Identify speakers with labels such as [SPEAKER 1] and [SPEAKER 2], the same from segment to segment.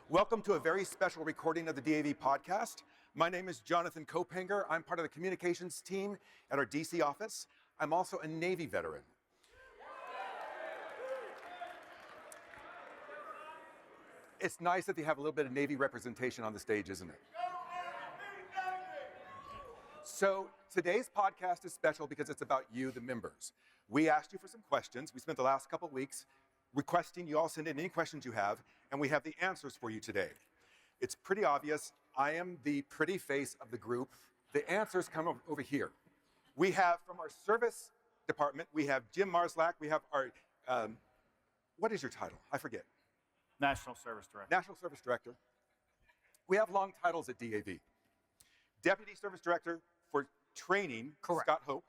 [SPEAKER 1] Welcome to a very special recording of the DAV podcast. My name is Jonathan Kopanger. I'm part of the communications team at our DC office. I'm also a Navy veteran. It's nice that they have a little bit of Navy representation on the stage, isn't it? So today's podcast is special because it's about you, the members. We asked you for some questions. We spent the last couple of weeks requesting you all send in any questions you have, and we have the answers for you today. It's pretty obvious. I am the pretty face of the group. The answers come over here. We have from our service department, we have Jim Marslak. We have our, what is your title? I forget.
[SPEAKER 2] National Service Director.
[SPEAKER 1] National Service Director. We have long titles at DAV. Deputy Service Director for Training,
[SPEAKER 2] Correct.
[SPEAKER 1] Scott Hope.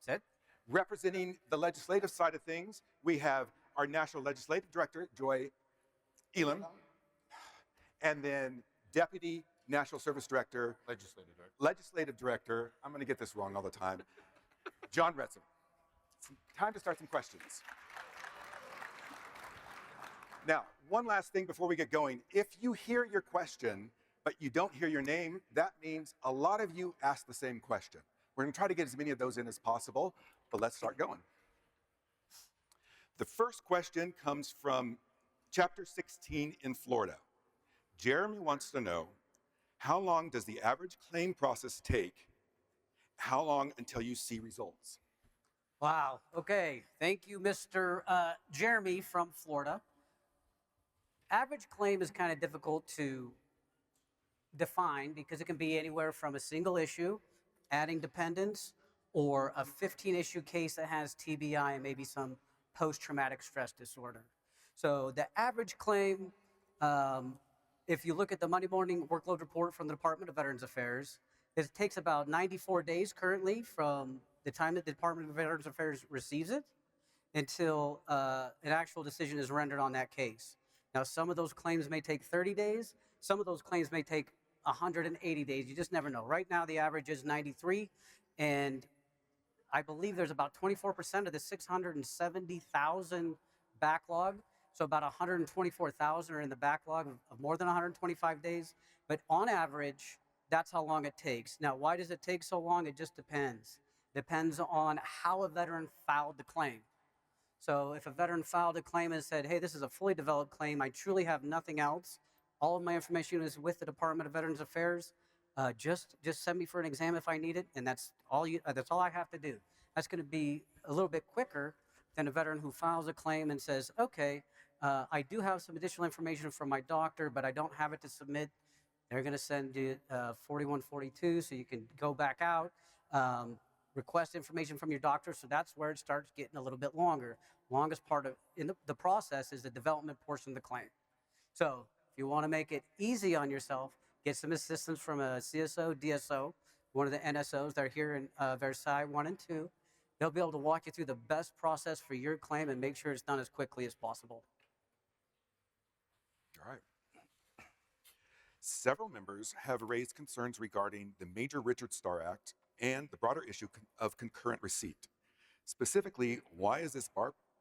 [SPEAKER 2] That's it.
[SPEAKER 1] Representing the legislative side of things, we have our National Legislative Director, Joy Elam. And then Deputy National Service Director, Legislative Director, I'm going to get this wrong all the time, John Retsom. It's time to start some questions. Now, one last thing before we get going. If you hear your question, but you don't hear your name, that means a lot of you asked the same question. We're going to try to get as many of those in as possible, but let's start going. The first question comes from Chapter 16 in Florida. Jeremy wants to know, how long does the average claim process take? How long until you see results?
[SPEAKER 3] Wow. Okay. Thank you, Mr. Jeremy from Florida. Average claim is kind of difficult to define because it can be anywhere from a single issue, adding dependents, or a 15-issue case that has TBI and maybe some post-traumatic stress disorder. So the average claim, if you look at the Monday morning workload report from the Department of Veterans Affairs, it takes about 94 days currently from the time that the Department of Veterans Affairs receives it until an actual decision is rendered on that case. Now, some of those claims may take 30 days. Some of those claims may take 180 days. You just never know. Right now, the average is 93, and I believe there's about 24% of the 670,000 backlog. So about 124,000 are in the backlog of more than 125 days. But on average, that's how long it takes. Now, why does it take so long? It just depends. Depends on how a veteran filed the claim. So if a veteran filed a claim and said, hey, this is a fully developed claim, I truly have nothing else, all of my information is with the Department of Veterans Affairs, just send me for an exam if I need it, and that's all I have to do. That's going to be a little bit quicker than a veteran who files a claim and says, okay, I do have some additional information from my doctor, but I don't have it to submit. They're going to send you 4142, so you can go back out, request information from your doctor, so that's where it starts getting a little bit longer. Longest part of the process is the development portion of the claim. So if you want to make it easy on yourself, get some assistance from a CSO, DSO, one of the NSOs that are here in Versailles 1 and 2. They'll be able to walk you through the best process for your claim and make sure it's done as quickly as possible.
[SPEAKER 1] All right. Several members have raised concerns regarding the Major Richard Starr Act and the broader issue of concurrent receipt. Specifically, why is this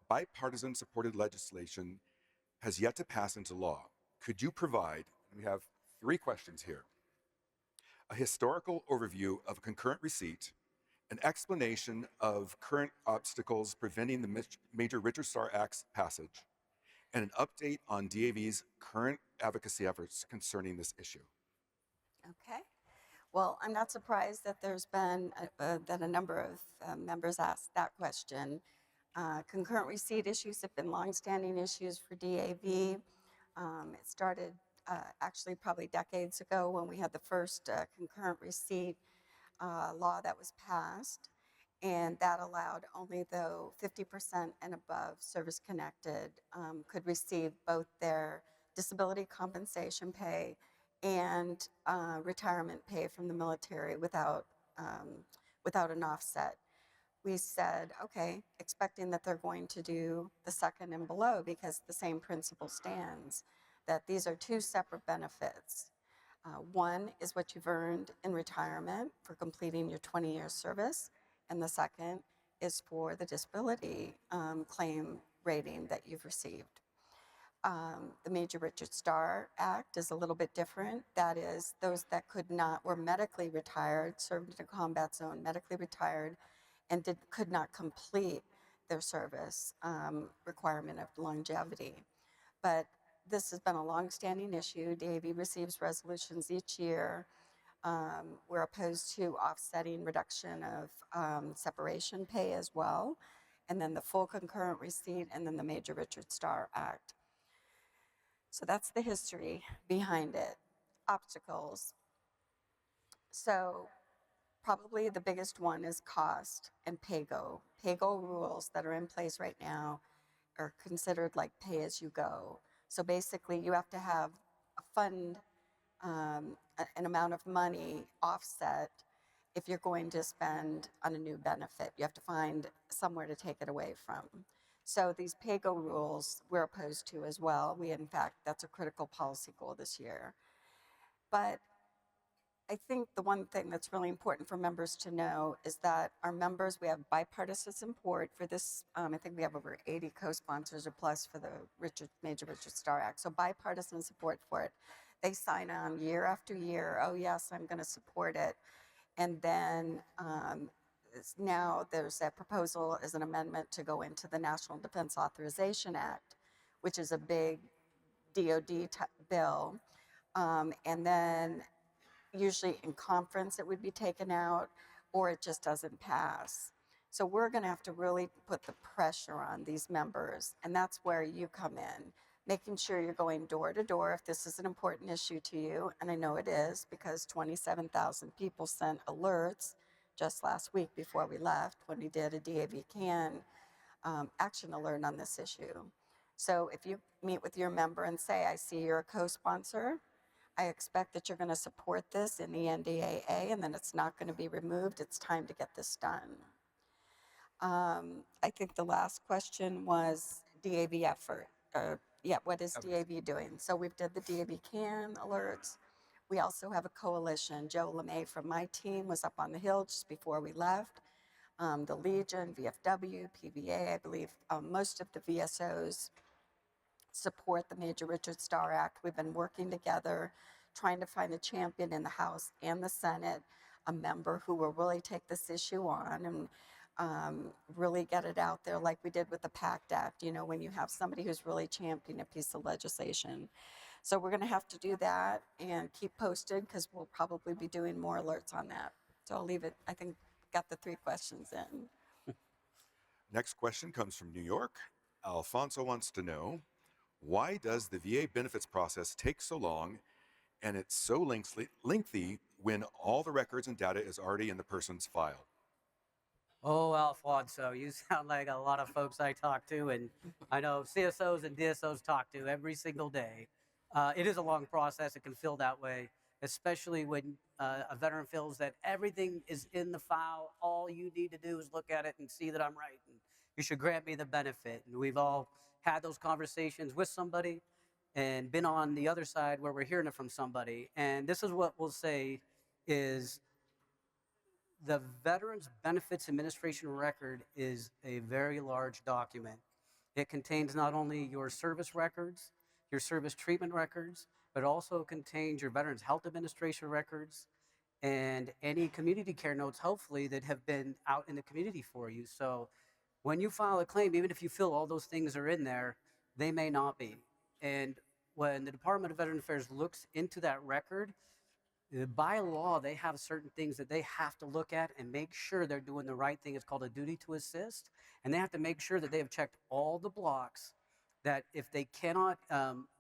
[SPEAKER 1] bipartisan supported legislation has yet to pass into law? Could you provide, and we have 3 questions here, a historical overview of concurrent receipt, an explanation of current obstacles preventing the Major Richard Starr Act's passage, and an update on DAV's current advocacy efforts concerning this issue?
[SPEAKER 4] Okay. Well, I'm not surprised that there's been that a number of members asked that question. Concurrent receipt issues have been longstanding issues for DAV. It started actually probably decades ago when we had the first concurrent receipt law that was passed, and that allowed only though 50% and above service-connected could receive both their disability compensation pay and retirement pay from the military without an offset. We said, okay, expecting that they're going to do the second and below because the same principle stands, that these are 2 separate benefits. One is what you've earned in retirement for completing your 20-year service, and the second is for the disability claim rating that you've received. The Major Richard Starr Act is a little bit different. That is, those that were medically retired, served in a combat zone, medically retired, and could not complete their service requirement of longevity. But this has been a longstanding issue. DAV receives resolutions each year. We're opposed to offsetting reduction of separation pay as well, and then the full concurrent receipt, and then the Major Richard Starr Act. So that's the history behind it. Obstacles. So probably the biggest one is cost and pay-go. Pay-go rules that are in place right now are considered like pay-as-you-go. So basically, you have to have a fund, an amount of money offset if you're going to spend on a new benefit. You have to find somewhere to take it away from. So these pay-go rules we're opposed to as well. In fact, that's a critical policy goal this year. But I think the one thing that's really important for members to know is that our members, we have bipartisan support for this. I think we have over 80 co-sponsors or plus for the Major Richard Starr Act. So bipartisan support for it. They sign on year after year. Oh yes, I'm going to support it. And then now there's a proposal as an amendment to go into the National Defense Authorization Act, which is a big DOD bill. And then usually in conference it would be taken out, or it just doesn't pass. So we're going to have to really put the pressure on these members, and that's where you come in, making sure you're going door to door if this is an important issue to you, and I know it is because 27,000 people sent alerts just last week before we left when we did a DAV CAN action alert on this issue. So if you meet with your member and say, I see you're a co-sponsor, I expect that you're going to support this in the NDAA, and then it's not going to be removed. It's time to get this done. I think the last question was DAV effort. What is DAV doing? So we've did the DAV CAN alerts. We also have a coalition. Joe LeMay from my team was up on the Hill just before we left. The Legion, VFW, PVA, I believe most of the VSOs support the Major Richard Starr Act. We've been working together, trying to find a champion in the House and the Senate, a member who will really take this issue on and really get it out there like we did with the PACT Act, when you have somebody who's really championing a piece of legislation. So we're going to have to do that and keep posted because we'll probably be doing more alerts on that. So I'll leave it. I think got the 3 questions in.
[SPEAKER 1] Next question comes from New York. Alfonso wants to know, why does the VA benefits process take so long and it's so lengthy when all the records and data is already in the person's file?
[SPEAKER 3] Oh, Alfonso, you sound like a lot of folks I talk to, and I know CSOs and DSOs talk to every single day. It is a long process. It can feel that way, especially when a veteran feels that everything is in the file. All you need to do is look at it and see that I'm right, and you should grant me the benefit. And we've all had those conversations with somebody and been on the other side where we're hearing it from somebody. And this is what we'll say is the Veterans Benefits Administration record is a very large document. It contains not only your service records, your service treatment records, but also contains your Veterans Health Administration records and any community care notes, hopefully, that have been out in the community for you. So when you file a claim, even if you feel all those things are in there, they may not be. And when the Department of Veteran Affairs looks into that record, by law, they have certain things that they have to look at and make sure they're doing the right thing. It's called a duty to assist. And they have to make sure that they have checked all the blocks, that if they cannot,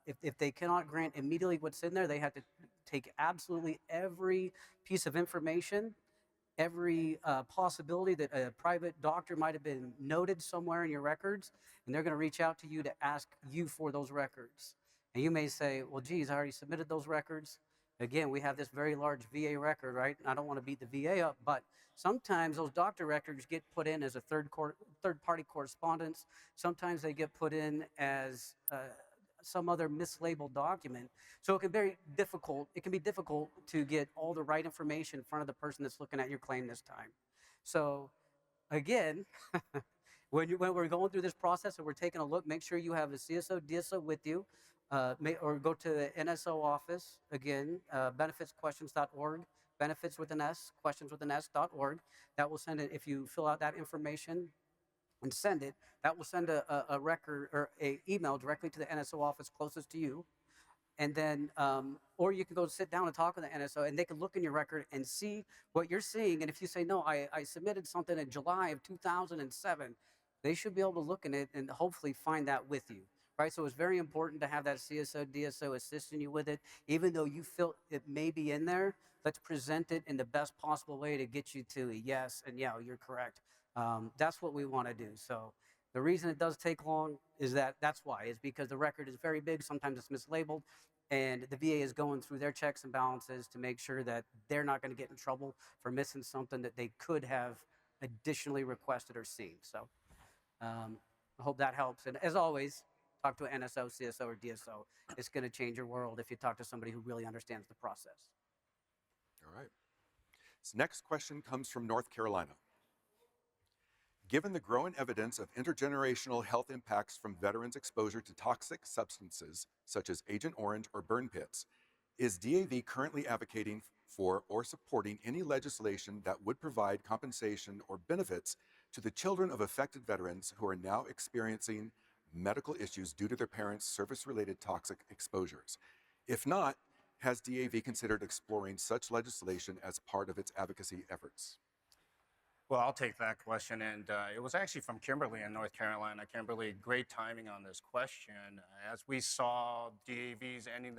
[SPEAKER 3] if they cannot grant immediately what's in there, they have to take absolutely every piece of information, every possibility that a private doctor might have been noted somewhere in your records, and they're going to reach out to you to ask you for those records. And you may say, well, geez, I already submitted those records. Again, we have this very large VA record, right? And I don't want to beat the VA up, but sometimes those doctor records get put in as a third-party correspondence. Sometimes they get put in as some other mislabeled document. So it can be difficult. It can be difficult to get all the right information in front of the person that's looking at your claim this time. So again, when we're going through this process and we're taking a look, make sure you have a CSO, DSO with you, or go to the NSO office, again, benefitsquestions.org, benefits with an S, questions with an S.org. That will send it, if you fill out that information and send it, that will send a record or a email directly to the NSO office closest to you. And then, or you can go sit down and talk with the NSO, and they can look in your record and see what you're seeing. And if you say, no, I submitted something in July of 2007, they should be able to look in it and hopefully find that with you, right? So it's very important to have that CSO, DSO assisting you with it. Even though you feel it may be in there, let's present it in the best possible way to get you to a yes, and yeah, you're correct. That's what we want to do. So the reason it does take long is that's why, is because the record is very big. Sometimes it's mislabeled, and the VA is going through their checks and balances to make sure that they're not going to get in trouble for missing something that they could have additionally requested or seen. So I hope that helps. And as always, talk to an NSO, CSO, or DSO. It's going to change your world if you talk to somebody who really understands the process.
[SPEAKER 1] All right. This next question comes from North Carolina. Given the growing evidence of intergenerational health impacts from veterans' exposure to toxic substances such as Agent Orange or burn pits, is DAV currently advocating for or supporting any legislation that would provide compensation or benefits to the children of affected veterans who are now experiencing medical issues due to their parents' service-related toxic exposures? If not, has DAV considered exploring such legislation as part of its advocacy efforts?
[SPEAKER 2] Well, I'll take that question. And it was actually from Kimberly in North Carolina. Kimberly, great timing on this question. As we saw DAV's ending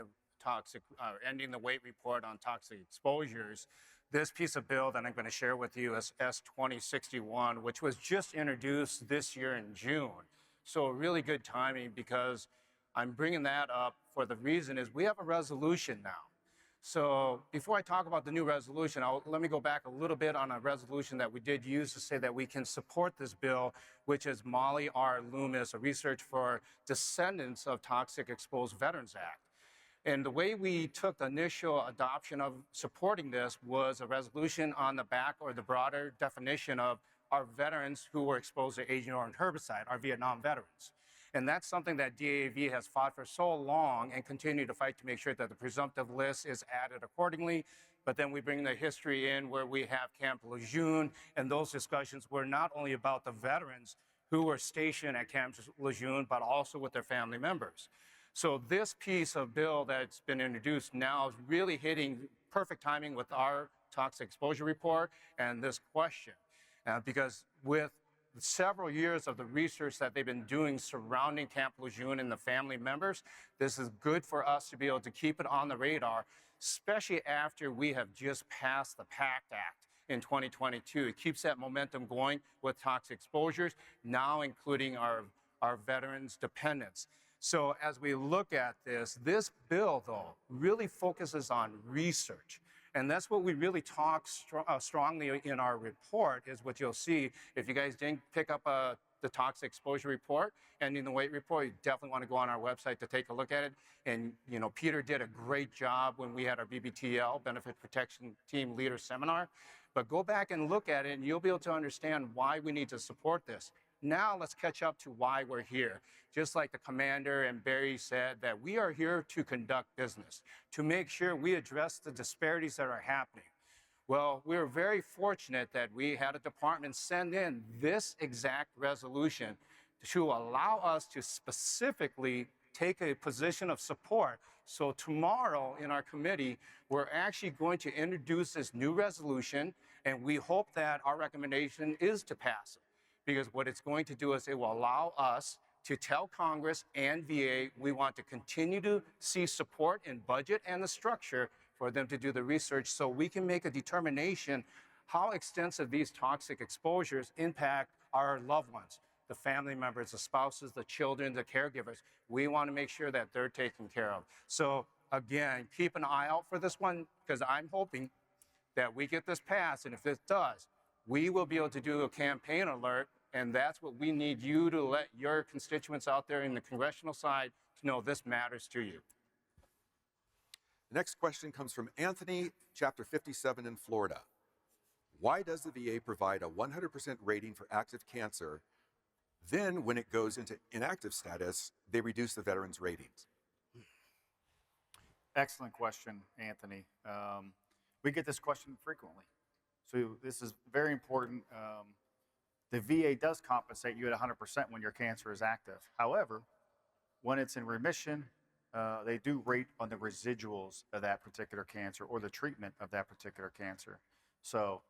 [SPEAKER 2] the wait report on toxic exposures, this piece of bill that I'm going to share with you is S2061, which was just introduced this year in June. So really good timing, because I'm bringing that up for the reason is we have a resolution now. So before I talk about the new resolution, let me go back a little bit on a resolution that we did use to say that we can support this bill, which is Molly R. Loomis, a Research for Descendants of Toxic Exposed Veterans Act. And the way we took the initial adoption of supporting this was a resolution on the back, or the broader definition of our veterans who were exposed to Agent Orange herbicide, our Vietnam veterans. And that's something that DAV has fought for so long and continue to fight to make sure that the presumptive list is added accordingly. But then we bring the history in where we have Camp Lejeune, and those discussions were not only about the veterans who were stationed at Camp Lejeune, but also with their family members. So this piece of bill that's been introduced now is really hitting perfect timing with our toxic exposure report and this question. Because with several years of the research that they've been doing surrounding Camp Lejeune and the family members, this is good for us to be able to keep it on the radar, especially after we have just passed the PACT Act in 2022. It keeps that momentum going with toxic exposures, now including our veterans' dependents. So as we look at this bill, though, really focuses on research. And that's what we really talk strongly in our report, is what you'll see. If you guys didn't pick up the toxic exposure report, ending the wait report, you definitely want to go on our website to take a look at it. And Peter did a great job when we had our BPTL, Benefit Protection Team Leader Seminar. But go back and look at it, and you'll be able to understand why we need to support this. Now let's catch up to why we're here. Just like the commander and Barry said, that we are here to conduct business, to make sure we address the disparities that are happening. Well, we were very fortunate that we had a department send in this exact resolution to allow us to specifically take a position of support. So tomorrow in our committee, we're actually going to introduce this new resolution, and we hope that our recommendation is to pass it. Because what it's going to do is it will allow us to tell Congress and VA we want to continue to see support in budget and the structure for them to do the research, so we can make a determination how extensive these toxic exposures impact our loved ones, the family members, the spouses, the children, the caregivers. We want to make sure that they're taken care of. So again, keep an eye out for this one, because I'm hoping that we get this passed, and if this does, we will be able to do a campaign alert, and that's what we need you to let your constituents out there in the congressional side to know this matters to you.
[SPEAKER 1] The next question comes from Anthony, Chapter 57 in Florida. Why does the VA provide a 100% rating for active cancer Then, when it goes into inactive status, they reduce the veteran's ratings.
[SPEAKER 5] Excellent question, Anthony. We get this question frequently. So this is very important. The VA does compensate you at 100% when your cancer is active. However, when it's in remission, they do rate on the residuals of that particular cancer or the treatment of that particular cancer. So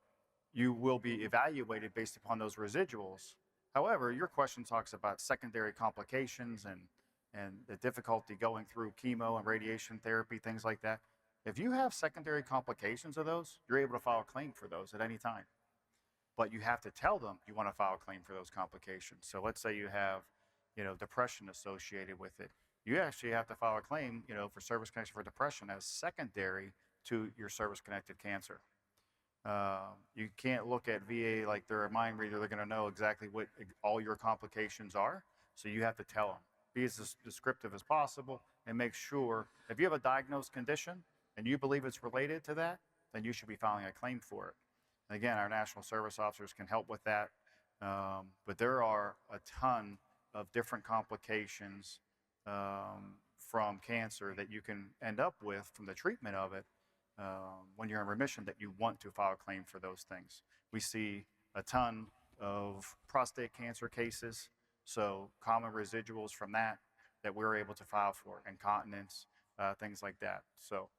[SPEAKER 5] you will be evaluated based upon those residuals. However, your question talks about secondary complications and the difficulty going through chemo and radiation therapy, things like that. If you have secondary complications of those, you're able to file a claim for those at any time. But you have to tell them you want to file a claim for those complications. So let's say you have, depression associated with it. You actually have to file a claim, for service connection for depression as secondary to your service-connected cancer. You can't look at VA like they're a mind reader. They're going to know exactly what all your complications are. So you have to tell them. Be as descriptive as possible and make sure if you have a diagnosed condition and you believe it's related to that, then you should be filing a claim for it. And again, our national service officers can help with that. But there are a ton of different complications from cancer that you can end up with from the treatment of it when you're in remission that you want to file a claim for those things. We see a ton of prostate cancer cases, so common residuals from that we're able to file for, incontinence, things like that. So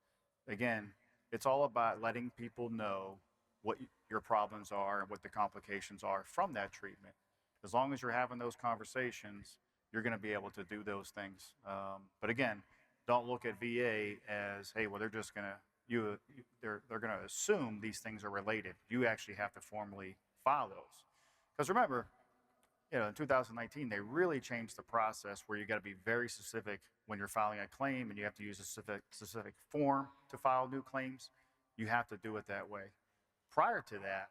[SPEAKER 5] again, it's all about letting people know what your problems are and what the complications are from that treatment. As long as you're having those conversations, you're going to be able to do those things. But again, don't look at VA as, hey, well, they're just going to, they're going to assume these things are related. You actually have to formally file those. Because remember, in 2019, they really changed the process where you got to be very specific when you're filing a claim and you have to use a specific form to file new claims. You have to do it that way. Prior to that,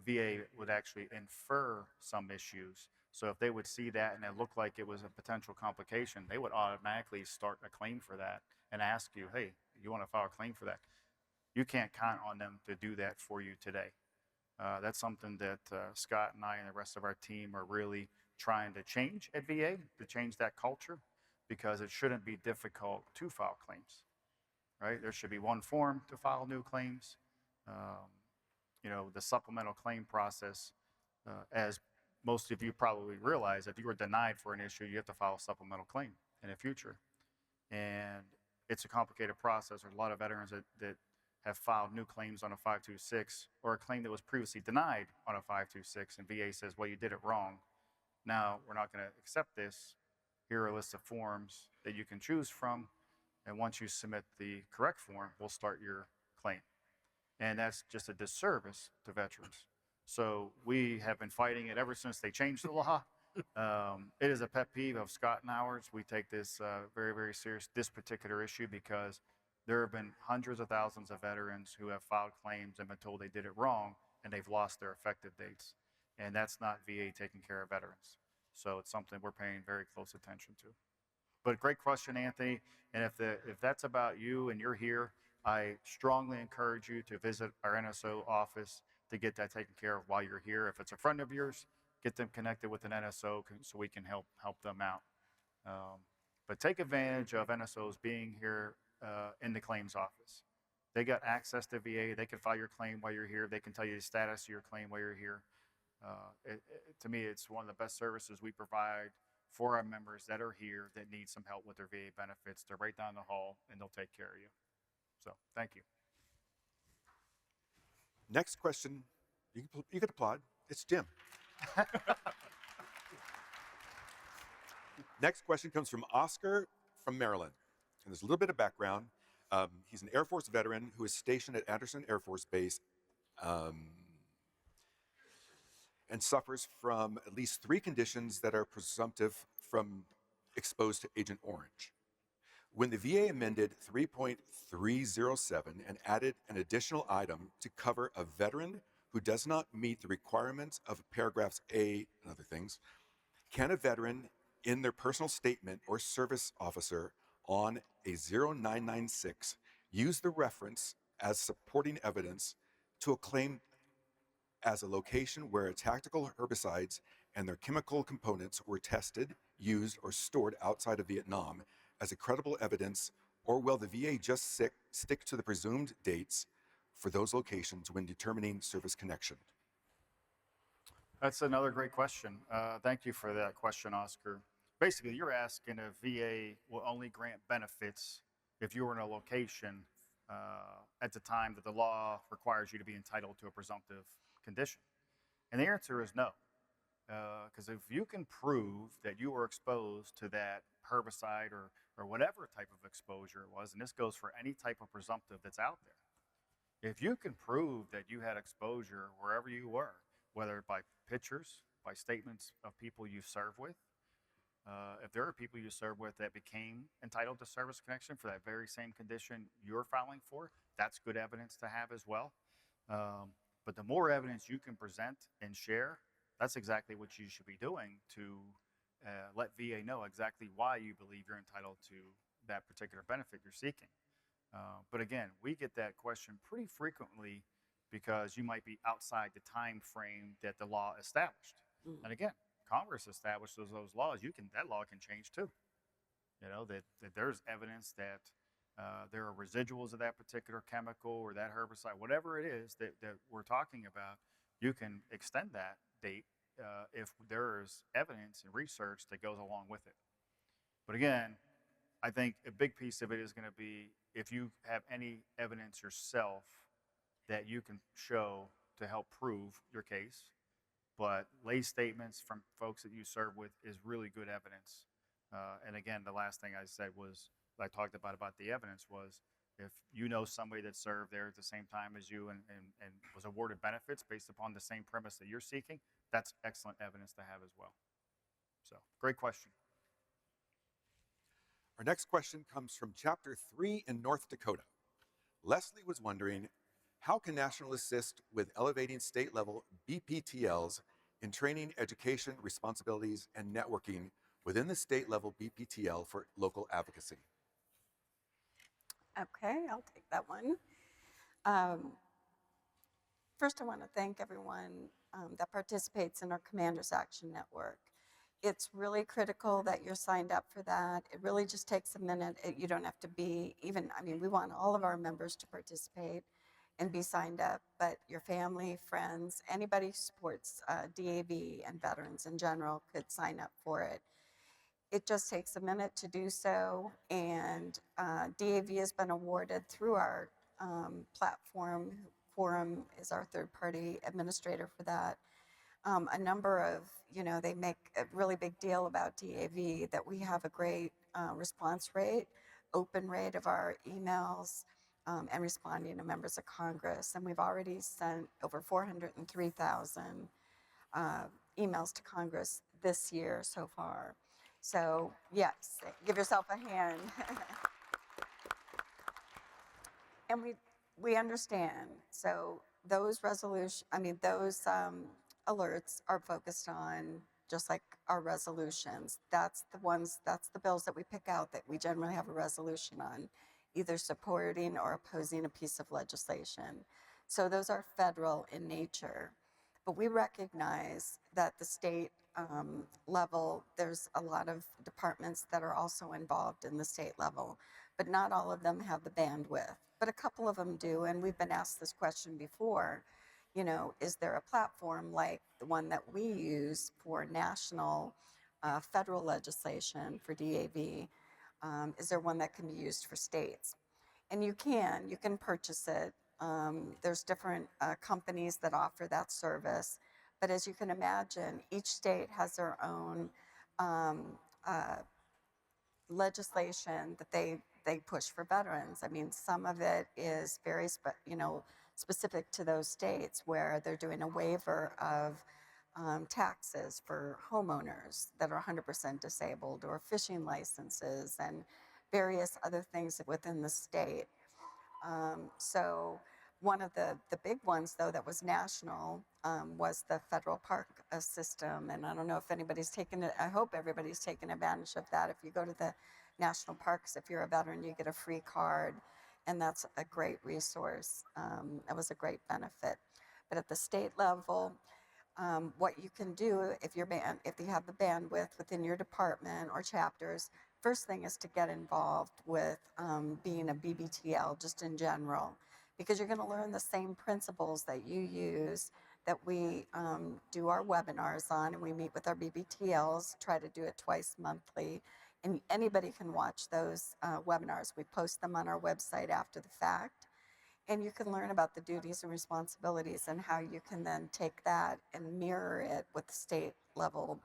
[SPEAKER 5] VA would actually infer some issues. So if they would see that and it looked like it was a potential complication, they would automatically start a claim for that and ask you, hey, you want to file a claim for that? You can't count on them to do that for you today. That's something that Scott and I and the rest of our team are really trying to change at VA, to change that culture, because it shouldn't be difficult to file claims, right? There should be one form to file new claims. The supplemental claim process, as most of you probably realize, if you were denied for an issue, you have to file a supplemental claim in the future. And it's a complicated process. There's a lot of veterans that have filed new claims on a 526 or a claim that was previously denied on a 526, and VA says, well, you did it wrong. Now, we're not going to accept this. Here are a list of forms that you can choose from, and once you submit the correct form, we'll start your claim. And that's just a disservice to veterans. So we have been fighting it ever since they changed the law. It is a pet peeve of Scott and ours. We take this very, very serious, this particular issue, because there have been hundreds of thousands of veterans who have filed claims and been told they did it wrong, and they've lost their effective dates. And that's not VA taking care of veterans. So it's something we're paying very close attention to. But great question, Anthony. And if that's about you and you're here, I strongly encourage you to visit our NSO office to get that taken care of while you're here. If it's a friend of yours, get them connected with an NSO so we can help them out. But take advantage of NSOs being here in the claims office. They got access to VA. They can file your claim while you're here. They can tell you the status of your claim while you're here. To me, it's one of the best services we provide for our members that are here that need some help with their VA benefits. They're right down the hall, and they'll take care of you. So thank you.
[SPEAKER 1] Next question, you can applaud. It's Jim. Next question comes from Oscar from Maryland. And there's a little bit of background. He's an Air Force veteran who is stationed at Anderson Air Force Base and suffers from at least 3 conditions that are presumptive from exposed to Agent Orange. When the VA amended 3.307 and added an additional item to cover a veteran who does not meet the requirements of paragraphs A and other things, can a veteran in their personal statement or service officer on a 0996 use the reference as supporting evidence to a claim as a location where tactical herbicides and their chemical components were tested, used, or stored outside of Vietnam as a credible evidence, or will the VA just stick to the presumed dates for those locations when determining service connection?
[SPEAKER 5] That's another great question. Thank you for that question, Oscar. Basically, you're asking if VA will only grant benefits if you were in a location at the time that the law requires you to be entitled to a presumptive condition. And the answer is no. Because if you can prove that you were exposed to that herbicide or whatever type of exposure it was, and this goes for any type of presumptive that's out there, if you can prove that you had exposure wherever you were, whether by pictures, by statements of people you serve with, if there are people you serve with that became entitled to service connection for that very same condition you're filing for, that's good evidence to have as well. But the more evidence you can present and share, that's exactly what you should be doing to let VA know exactly why you believe you're entitled to that particular benefit you're seeking. But again, we get that question pretty frequently because you might be outside the time frame that the law established. And again, Congress established those laws. That law can change too. You know, that there's evidence that there are residuals of that particular chemical or that herbicide, whatever it is that we're talking about, you can extend that date if there's evidence and research that goes along with it. But again, I think a big piece of it is going to be if you have any evidence yourself that you can show to help prove your case. But lay statements from folks that you serve with is really good evidence. And again, the last thing I said was, I talked about the evidence was, if you know somebody that served there at the same time as you and was awarded benefits based upon the same premise that you're seeking, that's excellent evidence to have as well. So, great question.
[SPEAKER 1] Our next question comes from Chapter 3 in North Dakota. Leslie was wondering, how can National assist with elevating state-level BPTLs in training, education, responsibilities, and networking within the state-level BPTL for local advocacy?
[SPEAKER 4] Okay, I'll take that one. First, I want to thank everyone that participates in our Commanders Action Network. It's really critical that you're signed up for that. It really just takes a minute. You don't have to be we want all of our members to participate and be signed up, but your family, friends, anybody who supports DAV and veterans in general could sign up for it. It just takes a minute to do so, and DAV has been awarded through our platform. Forum is our third-party administrator for that. A number of, they make a really big deal about DAV, that we have a great response rate, open rate of our emails, and responding to members of Congress. And we've already sent over 403,000 emails to Congress this year so far. So yes, give yourself a hand. And we understand. So those alerts are focused on, just like our resolutions. That's the bills that we pick out that we generally have a resolution on, either supporting or opposing a piece of legislation. So those are federal in nature. But we recognize that the state level, there's a lot of departments that are also involved in the state level, but not all of them have the bandwidth. But a couple of them do, and we've been asked this question before. Is there a platform like the one that we use for national federal legislation for DAV? Is there one that can be used for states? And you can purchase it. There's different companies that offer that service. But as you can imagine, each state has their own legislation that they push for veterans. I mean, some of it is very specific to those states, where they're doing a waiver of taxes for homeowners that are 100% disabled, or fishing licenses and various other things within the state. So one of the big ones, though, that was national was the federal park system. And I don't know if anybody's taken it. I hope everybody's taken advantage of that. If you go to the national parks, if you're a veteran, you get a free card. And that's a great resource. That was a great benefit. But at the state level, what you can do if if you have the bandwidth within your department or chapters, first thing is to get involved with being a BBTL just in general, because you're going to learn the same principles that you use that we do our webinars on, and we meet with our BPTLs, try to do it twice monthly. And anybody can watch those webinars. We post them on our website after the fact. And you can learn about the duties and responsibilities and how you can then take that and mirror it with the state level,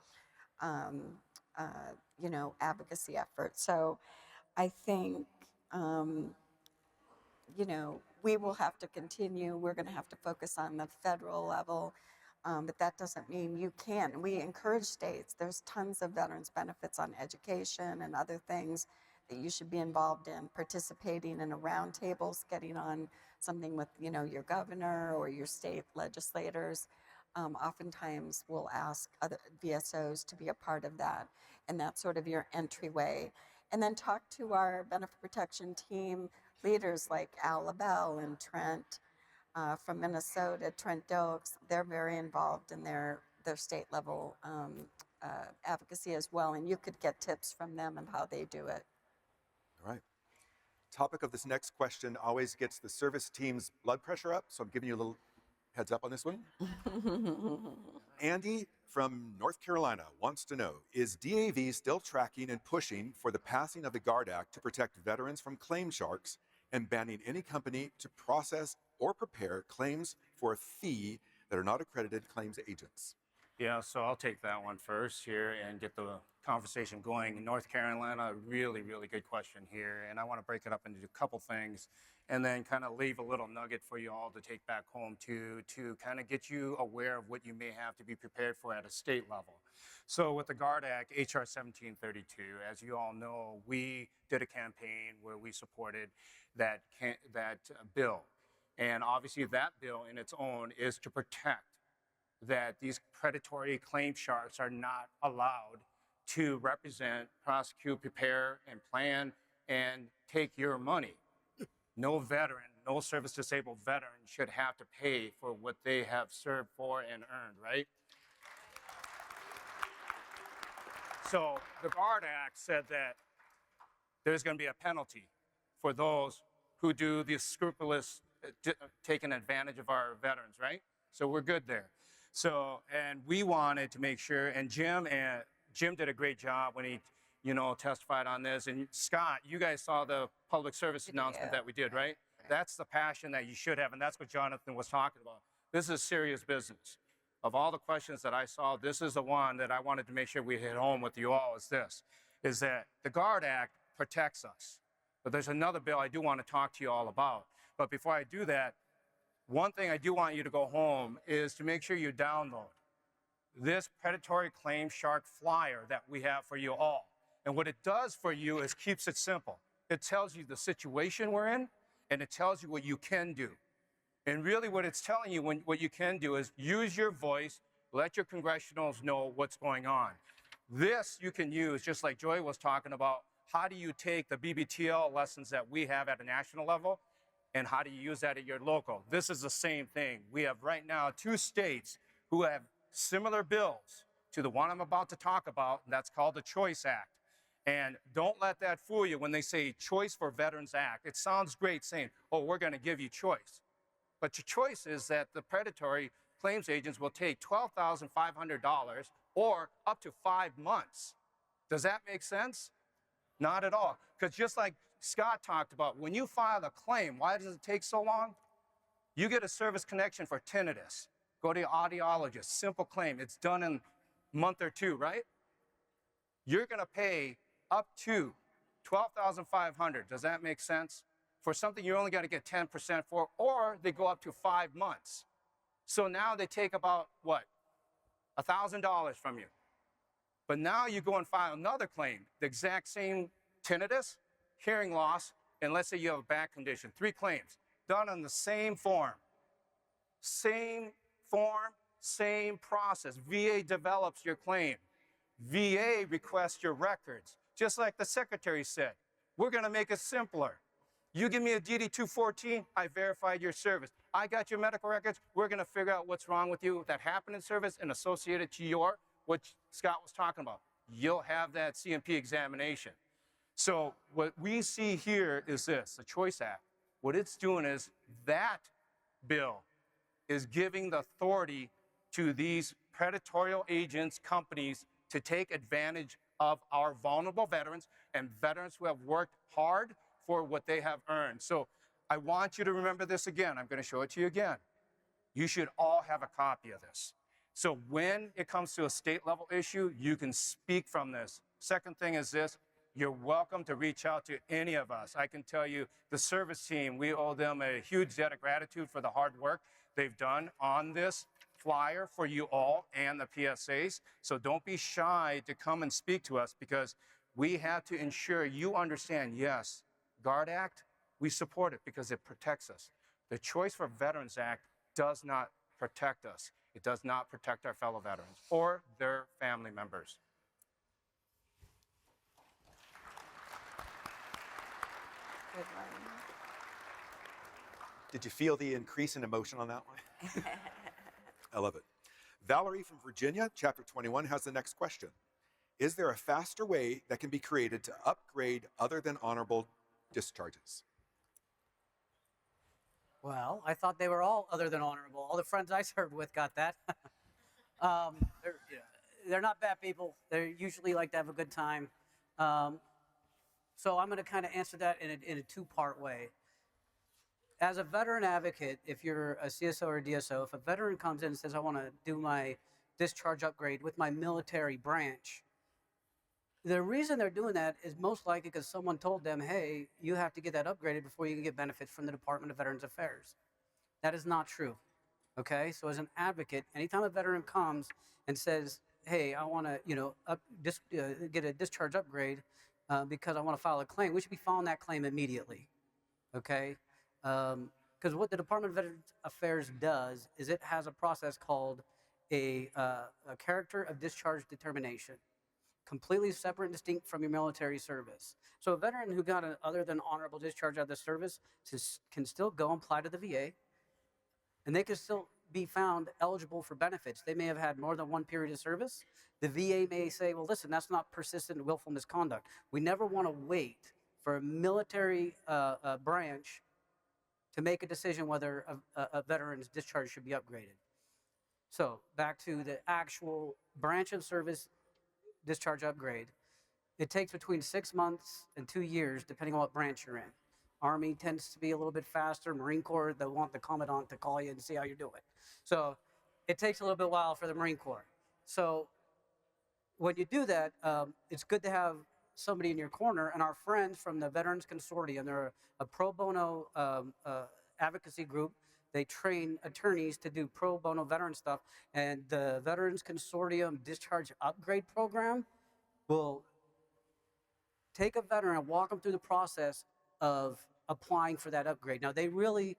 [SPEAKER 4] um, advocacy efforts. So I think, we will have to continue. We're going to have to focus on the federal level, but that doesn't mean you can't. We encourage states. There's tons of veterans benefits on education and other things that you should be involved in, participating in a roundtables, getting on something with, your governor or your state legislators. Oftentimes we'll ask other VSOs to be a part of that, and that's sort of your entryway. And then talk to our benefit protection team leaders like Al LaBelle and Trent from Minnesota, Trent Dokes. They're very involved in their state level advocacy as well, and you could get tips from them and how they do it.
[SPEAKER 1] All right. Topic of this next question always gets the service team's blood pressure up, so I'm giving you a little heads up on this one. Andy from North Carolina wants to know, is DAV still tracking and pushing for the passing of the GUARD Act to protect veterans from claim sharks and banning any company to process or prepare claims for a fee that are not accredited claims agents?
[SPEAKER 2] Yeah, so I'll take that one first here and get the conversation going. North Carolina, really, really good question here. And I want to break it up into a couple things and then kind of leave a little nugget for you all to take back home to kind of get you aware of what you may have to be prepared for at a state level. So with the GUARD Act, HR 1732, as you all know, we did a campaign where we supported that bill. And obviously that bill in its own is to protect that these predatory claim sharks are not allowed to represent, prosecute, prepare, and plan, and take your money. No veteran, no service disabled veteran should have to pay for what they have served for and earned, right? So the GUARD Act said that there's going to be a penalty for those who do the scrupulous taking advantage of our veterans, right? So we're good there. So, and we wanted to make sure, and Jim did a great job when he, testified on this. And Scott, you guys saw the public service announcement that we did, right? That's the passion that you should have, and that's what Jonathan was talking about. This is serious business. Of all the questions that I saw, this is the one that I wanted to make sure we hit home with you all, is that the GUARD Act protects us. But there's another bill I do want to talk to you all about. But before I do that, one thing I do want you to go home is to make sure you download this predatory claim shark flyer that we have for you all. And what it does for you is keeps it simple. It tells you the situation we're in, and it tells you what you can do. And really what it's telling you, what you can do is use your voice, let your congressionals know what's going on. This you can use, just like Joy was talking about, how do you take the BPTL lessons that we have at a national level, and how do you use that at your local? This is the same thing. We have right now 2 states who have similar bills to the one I'm about to talk about, and that's called the Choice Act. And don't let that fool you when they say Choice for Veterans Act. It sounds great saying, oh, we're going to give you choice. But your choice is that the predatory claims agents will take $12,500 or up to 5 months. Does that make sense? Not at all. Because just like Scott talked about, when you file a claim, why does it take so long? You get a service connection for tinnitus. Go to your audiologist, simple claim. It's done in a month or 2, right? You're going to pay up to $12,500. Does that make sense? For something you're only going to get 10% for, or they go up to 5 months. So now they take about, what, $1,000 from you. But now you go and file another claim, the exact same tinnitus, hearing loss, and let's say you have a back condition, 3 claims, done on the same form. Same form, same process. VA develops your claim. VA requests your records. Just like the secretary said, we're going to make it simpler. You give me a DD-214, I verified your service. I got your medical records. We're going to figure out what's wrong with you that happened in service and associated to your, what Scott was talking about. You'll have that CMP examination. So what we see here is this, the Choice Act. What it's doing is that bill is giving the authority to these predatory agents, companies, to take advantage of our vulnerable veterans and veterans who have worked hard for what they have earned. So I want you to remember this again. I'm going to show it to you again. You should all have a copy of this. So when it comes to a state level issue, you can speak from this. Second thing is this. You're welcome to reach out to any of us. I can tell you the service team, we owe them a huge debt of gratitude for the hard work they've done on this flyer for you all and the PSAs. So don't be shy to come and speak to us, because we have to ensure you understand, yes, GUARD Act, we support it because it protects us. The Choice for Veterans Act does not protect us. It does not protect our fellow veterans or their family members.
[SPEAKER 4] Good one.
[SPEAKER 1] Did you feel the increase in emotion on that one? I love it. Valerie from Virginia, Chapter 21, has the next question. Is there a faster way that can be created to upgrade other than honorable discharges?
[SPEAKER 3] Well, I thought they were all other than honorable. All the friends I served with got that. They're not bad people. They usually like to have a good time. So I'm going to kind of answer that in a two-part way. As a veteran advocate, if you're a CSO or a DSO, if a veteran comes in and says, I want to do my discharge upgrade with my military branch, the reason they're doing that is most likely because someone told them, hey, you have to get that upgraded before you can get benefits from the Department of Veterans Affairs. That is not true, okay? So as an advocate, anytime a veteran comes and says, hey, I want to get a discharge upgrade because I want to file a claim, we should be filing that claim immediately, okay? Because what the Department of Veterans Affairs does is it has a process called a character of discharge determination, completely separate and distinct from your military service. So a veteran who got an other than honorable discharge out of the service can still go and apply to the VA, and they can still be found eligible for benefits. They may have had more than one period of service. The VA may say, well, listen, that's not persistent willful misconduct. We never want to wait for a military branch to make a decision whether a veteran's discharge should be upgraded. So back to the actual branch of service discharge upgrade. It takes between 6 months and 2 years, depending on what branch you're in. Army tends to be a little bit faster. Marine Corps, they want the commandant to call you and see how you're doing. So it takes a little bit while for the Marine Corps. So when you do that, it's good to have somebody in your corner. And our friends from the Veterans Consortium, they're a pro bono advocacy group. They train attorneys to do pro bono veteran stuff. And the Veterans Consortium Discharge Upgrade Program will take a veteran and walk them through the process of applying for that upgrade. Now, they really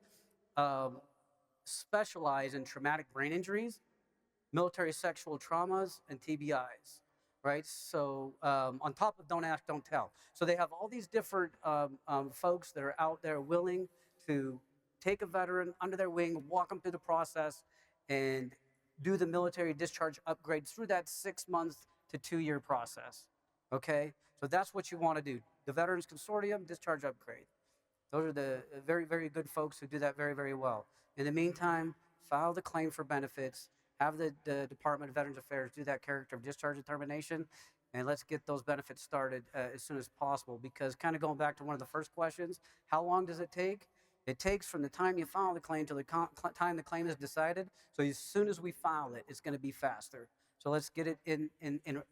[SPEAKER 3] specialize in traumatic brain injuries, military sexual traumas, and TBIs, right? So on top of don't ask, don't tell. So they have all these different folks that are out there willing to take a veteran under their wing, walk them through the process, and do the military discharge upgrade through that 6 month to 2 year process, okay? So that's what you want to do. The Veterans Consortium Discharge Upgrade. Those are the very, very good folks who do that very, very well. In the meantime, file the claim for benefits, have the Department of Veterans Affairs do that character of discharge determination, and let's get those benefits started as soon as possible. Because kind of going back to one of the first questions, how long does it take? It takes from the time you file the claim to the time the claim is decided. So as soon as we file it, it's going to be faster. So let's get it in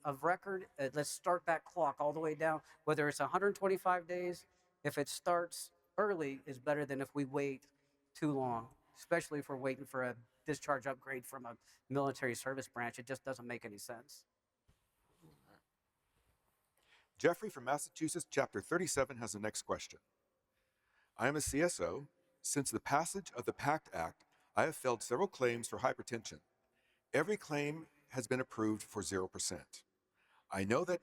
[SPEAKER 3] of record. Let's start that clock all the way down. Whether it's 125 days, if it starts early, is better than if we wait too long, especially if we're waiting for a discharge upgrade from a military service branch. It just doesn't make any sense.
[SPEAKER 1] Jeffrey from Massachusetts, Chapter 37, has the next question. I am a CSO. Since the passage of the PACT Act, I have filed several claims for hypertension. Every claim has been approved for 0%. I know that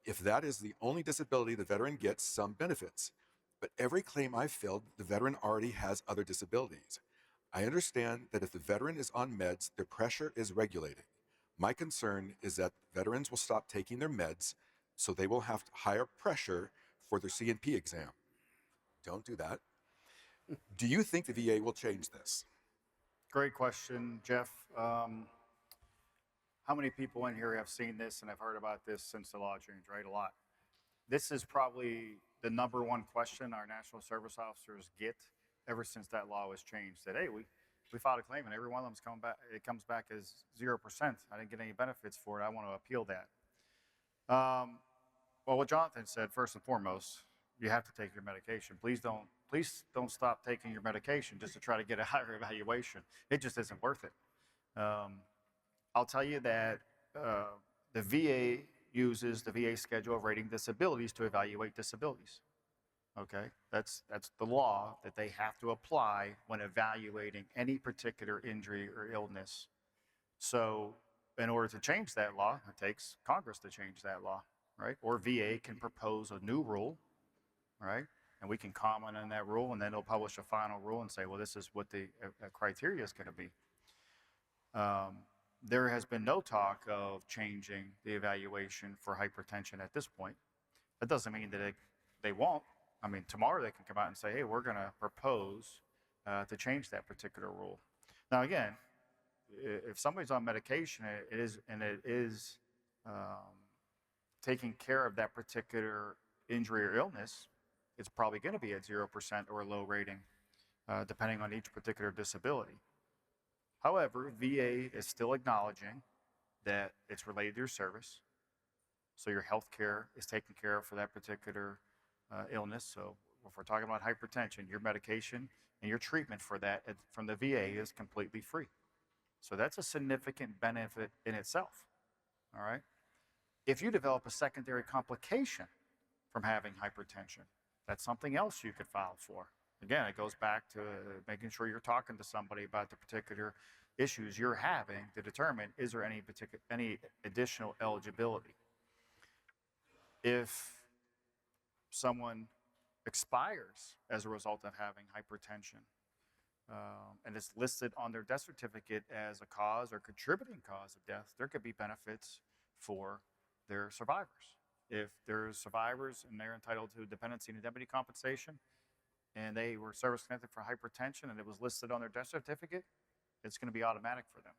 [SPEAKER 1] if that is the only disability the veteran gets, some benefits. but every claim I've filled, the veteran already has other disabilities. I understand that if the veteran is on meds, their pressure is regulated. My concern is that veterans will stop taking their meds, so they will have higher pressure for their C&P exam. Don't do that. Do you think the VA will change this?
[SPEAKER 5] Great question, Jeff. How many people in here have seen this and have heard about this since the law changed, right? A lot. This is probably the number one question our national service officers get ever since that law was changed. That, hey, we filed a claim and every one of them's coming back, it comes back as 0%. I didn't get any benefits for it. I want to appeal that. Well, what Jonathan said, first and foremost, you have to take your medication. Please don't stop taking your medication just to try to get a higher evaluation. It just isn't worth it. I'll tell you that the VA uses the VA schedule of rating disabilities to evaluate disabilities. Okay, that's the law that they have to apply when evaluating any particular injury or illness. So in order to change that law, it takes Congress to change that law, right? Or VA can propose a new rule, right? And we can comment on that rule, and then they'll publish a final rule and say, well, this is what the criteria is going to be. There has been no talk of changing the evaluation for hypertension at this point. That doesn't mean that they won't. I mean, tomorrow they can come out and say, hey, we're going to propose to change that particular rule. Now, again, if somebody's on medication, it is taking care of that particular injury or illness, it's probably going to be at 0% or a low rating, depending on each particular disability. However, VA is still acknowledging that it's related to your service. So your health care is taken care of for that particular illness. So if we're talking about hypertension, your medication and your treatment for that from the VA is completely free. So that's a significant benefit in itself, all right? If you develop a secondary complication from having hypertension, that's something else you could file for. Again, it goes back to making sure you're talking to somebody about the particular issues you're having to determine is there any additional eligibility. If someone expires as a result of having hypertension and it's listed on their death certificate as a cause or contributing cause of death, there could be benefits for their survivors. If there's survivors and they're entitled to dependency and indemnity compensation, and they were service connected for hypertension and it was listed on their death certificate, it's going to be automatic for them.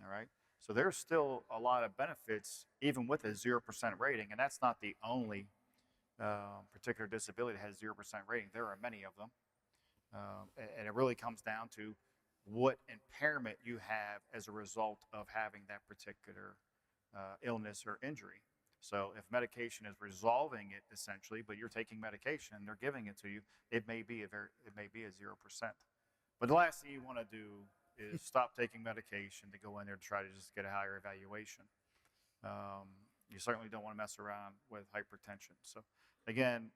[SPEAKER 5] All right? So there's still a lot of benefits, even with a 0% rating, and that's not the only particular disability that has 0% rating. There are many of them. And it really comes down to what impairment you have as a result of having that particular illness or injury. So if medication is resolving it essentially, but you're taking medication and they're giving it to you, it may be a 0%. But the last thing you want to do is stop taking medication to go in there to try to just get a higher evaluation. You certainly don't want to mess around with hypertension. So again,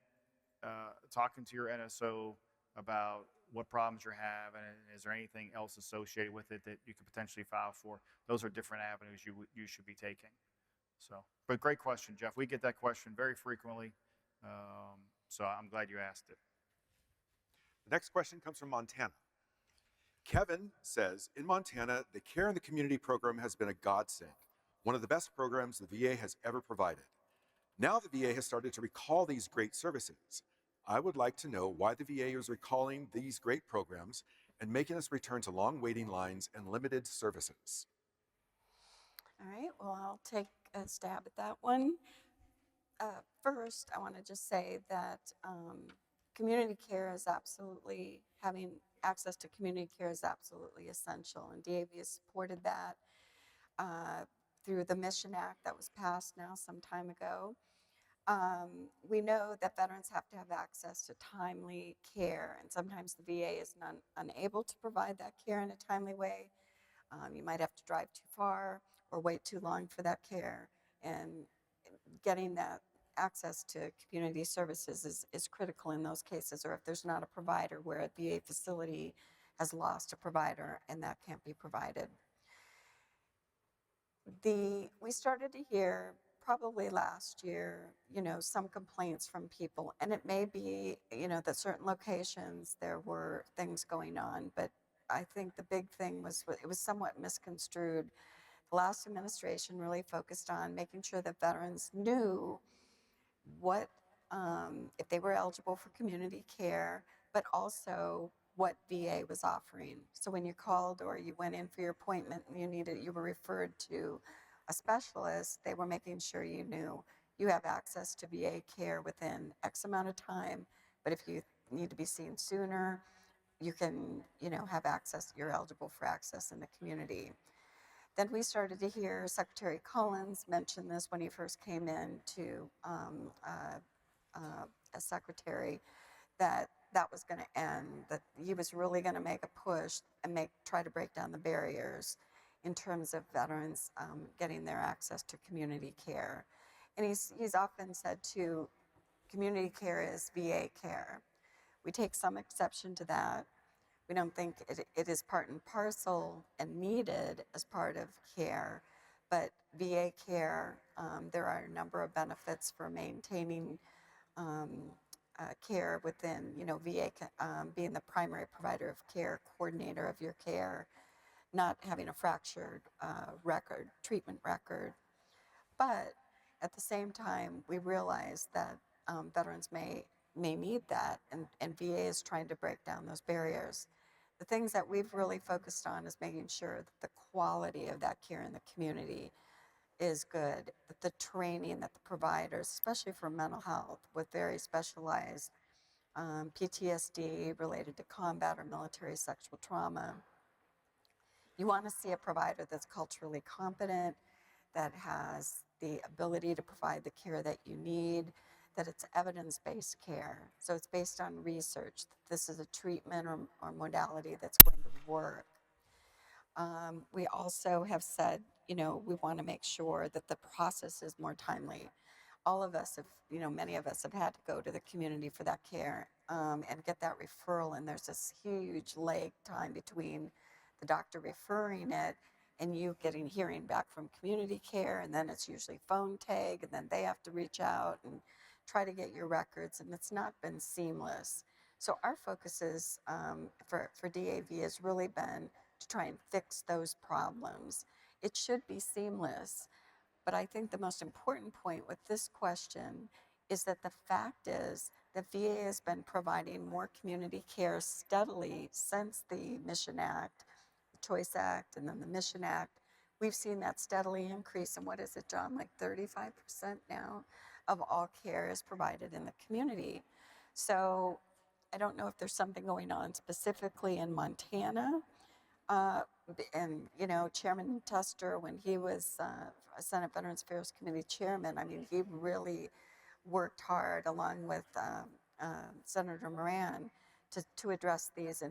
[SPEAKER 5] talking to your NSO about what problems you're having and is there anything else associated with it that you could potentially file for, those are different avenues you should be taking. So, but great question, Jeff. We get that question very frequently, so I'm glad you asked it.
[SPEAKER 1] The next question comes from Montana. Kevin says, in Montana, the Care in the Community program has been a godsend, one of the best programs the VA has ever provided. Now the VA has started to recall these great services. I would like to know why the VA is recalling these great programs and making us return to long waiting lines and limited services.
[SPEAKER 4] All right, well, I'll take a stab at that one. First, I want to just say that community care is absolutely, having access to community care is absolutely essential, and DAV has supported that through the Mission Act that was passed now some time ago. We know that veterans have to have access to timely care, and sometimes the VA is unable to provide that care in a timely way. You might have to drive too far or wait too long for that care, and getting that access to community services is critical in those cases, or if there's not a provider where a VA facility has lost a provider and that can't be provided. We started to hear probably last year, some complaints from people, and it may be, that certain locations there were things going on, but I think the big thing was it was somewhat misconstrued. The last administration really focused on making sure that veterans knew what, if they were eligible for community care, but also what VA was offering. So when you called or you went in for your appointment and you were referred to a specialist, they were making sure you knew you have access to VA care within X amount of time. But if you need to be seen sooner, you can, have access, you're eligible for access in the community. Then we started to hear Secretary Collins mention this when he first came in to as secretary, that that was going to end, that he was really going to make a push and try to break down the barriers in terms of veterans getting their access to community care. And he's often said too, community care is VA care. We take some exception to that. We don't think it is part and parcel and needed as part of care, but VA care, there are a number of benefits for maintaining care within, VA being the primary provider of care, coordinator of your care, not having a fractured treatment record. But at the same time, we realize that veterans may need that, and VA is trying to break down those barriers. The things that we've really focused on is making sure that the quality of that care in the community is good, that the training that the providers, especially for mental health with very specialized PTSD related to combat or military sexual trauma, you want to see a provider that's culturally competent, that has the ability to provide the care that you need, that it's evidence-based care. So it's based on research, that this is a treatment or modality that's going to work. We also have said, we want to make sure that the process is more timely. All of us have, many of us have had to go to the community for that care and get that referral. And there's this huge lag time between the doctor referring it and you hearing back from community care. And then it's usually phone tag, and then they have to reach out and try to get your records. And it's not been seamless. So our focus is for DAV has really been to try and fix those problems. It should be seamless. But I think the most important point with this question is that the fact is that VA has been providing more community care steadily since the Mission Act, the Choice Act, and then the Mission Act. We've seen that steadily increase. And what is it, John? Like 35% now of all care is provided in the community. So I don't know if there's something going on specifically in Montana. And, Chairman Tester, when he was Senate Veterans Affairs Committee chairman, I mean, he really worked hard along with Senator Moran to address this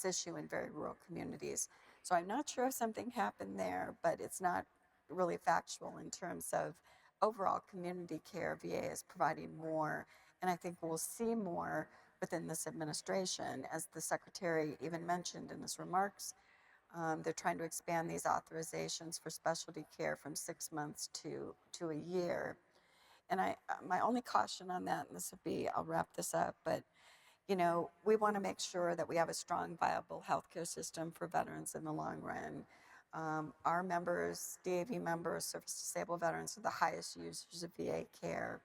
[SPEAKER 4] issue in very rural communities. So I'm not sure if something happened there, but it's not really factual in terms of overall community care. VA is providing more, and I think we'll see more within this administration. As the secretary even mentioned in his remarks, they're trying to expand these authorizations for specialty care from 6 months to a year. And my only caution on that, and this would be, I'll wrap this up, but we want to make sure that we have a strong, viable healthcare system for veterans in the long run. Our members, DAV members, service disabled veterans, are the highest users of VA care.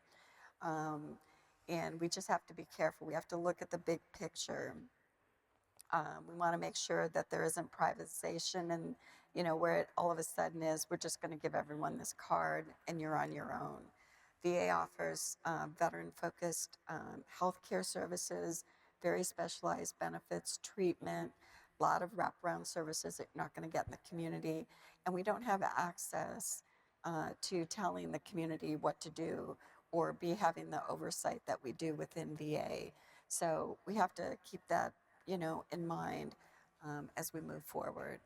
[SPEAKER 4] And we just have to be careful. We have to look at the big picture. We want to make sure that there isn't privatization and, where it all of a sudden is, we're just going to give everyone this card and you're on your own. VA offers veteran-focused healthcare services, very specialized benefits, treatment, a lot of wraparound services that you're not going to get in the community. And we don't have access to telling the community what to do or having the oversight that we do within VA. So we have to keep that, in mind as we move forward.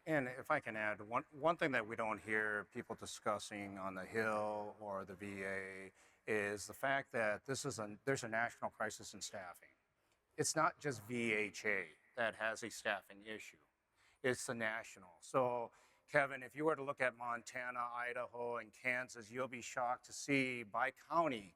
[SPEAKER 2] And if I can add, one thing that we don't hear people discussing on the Hill or the VA is the fact that there's a national crisis in staffing. It's not just VHA that has a staffing issue. It's the national. So Kevin, if you were to look at Montana, Idaho, and Kansas, you'll be shocked to see by county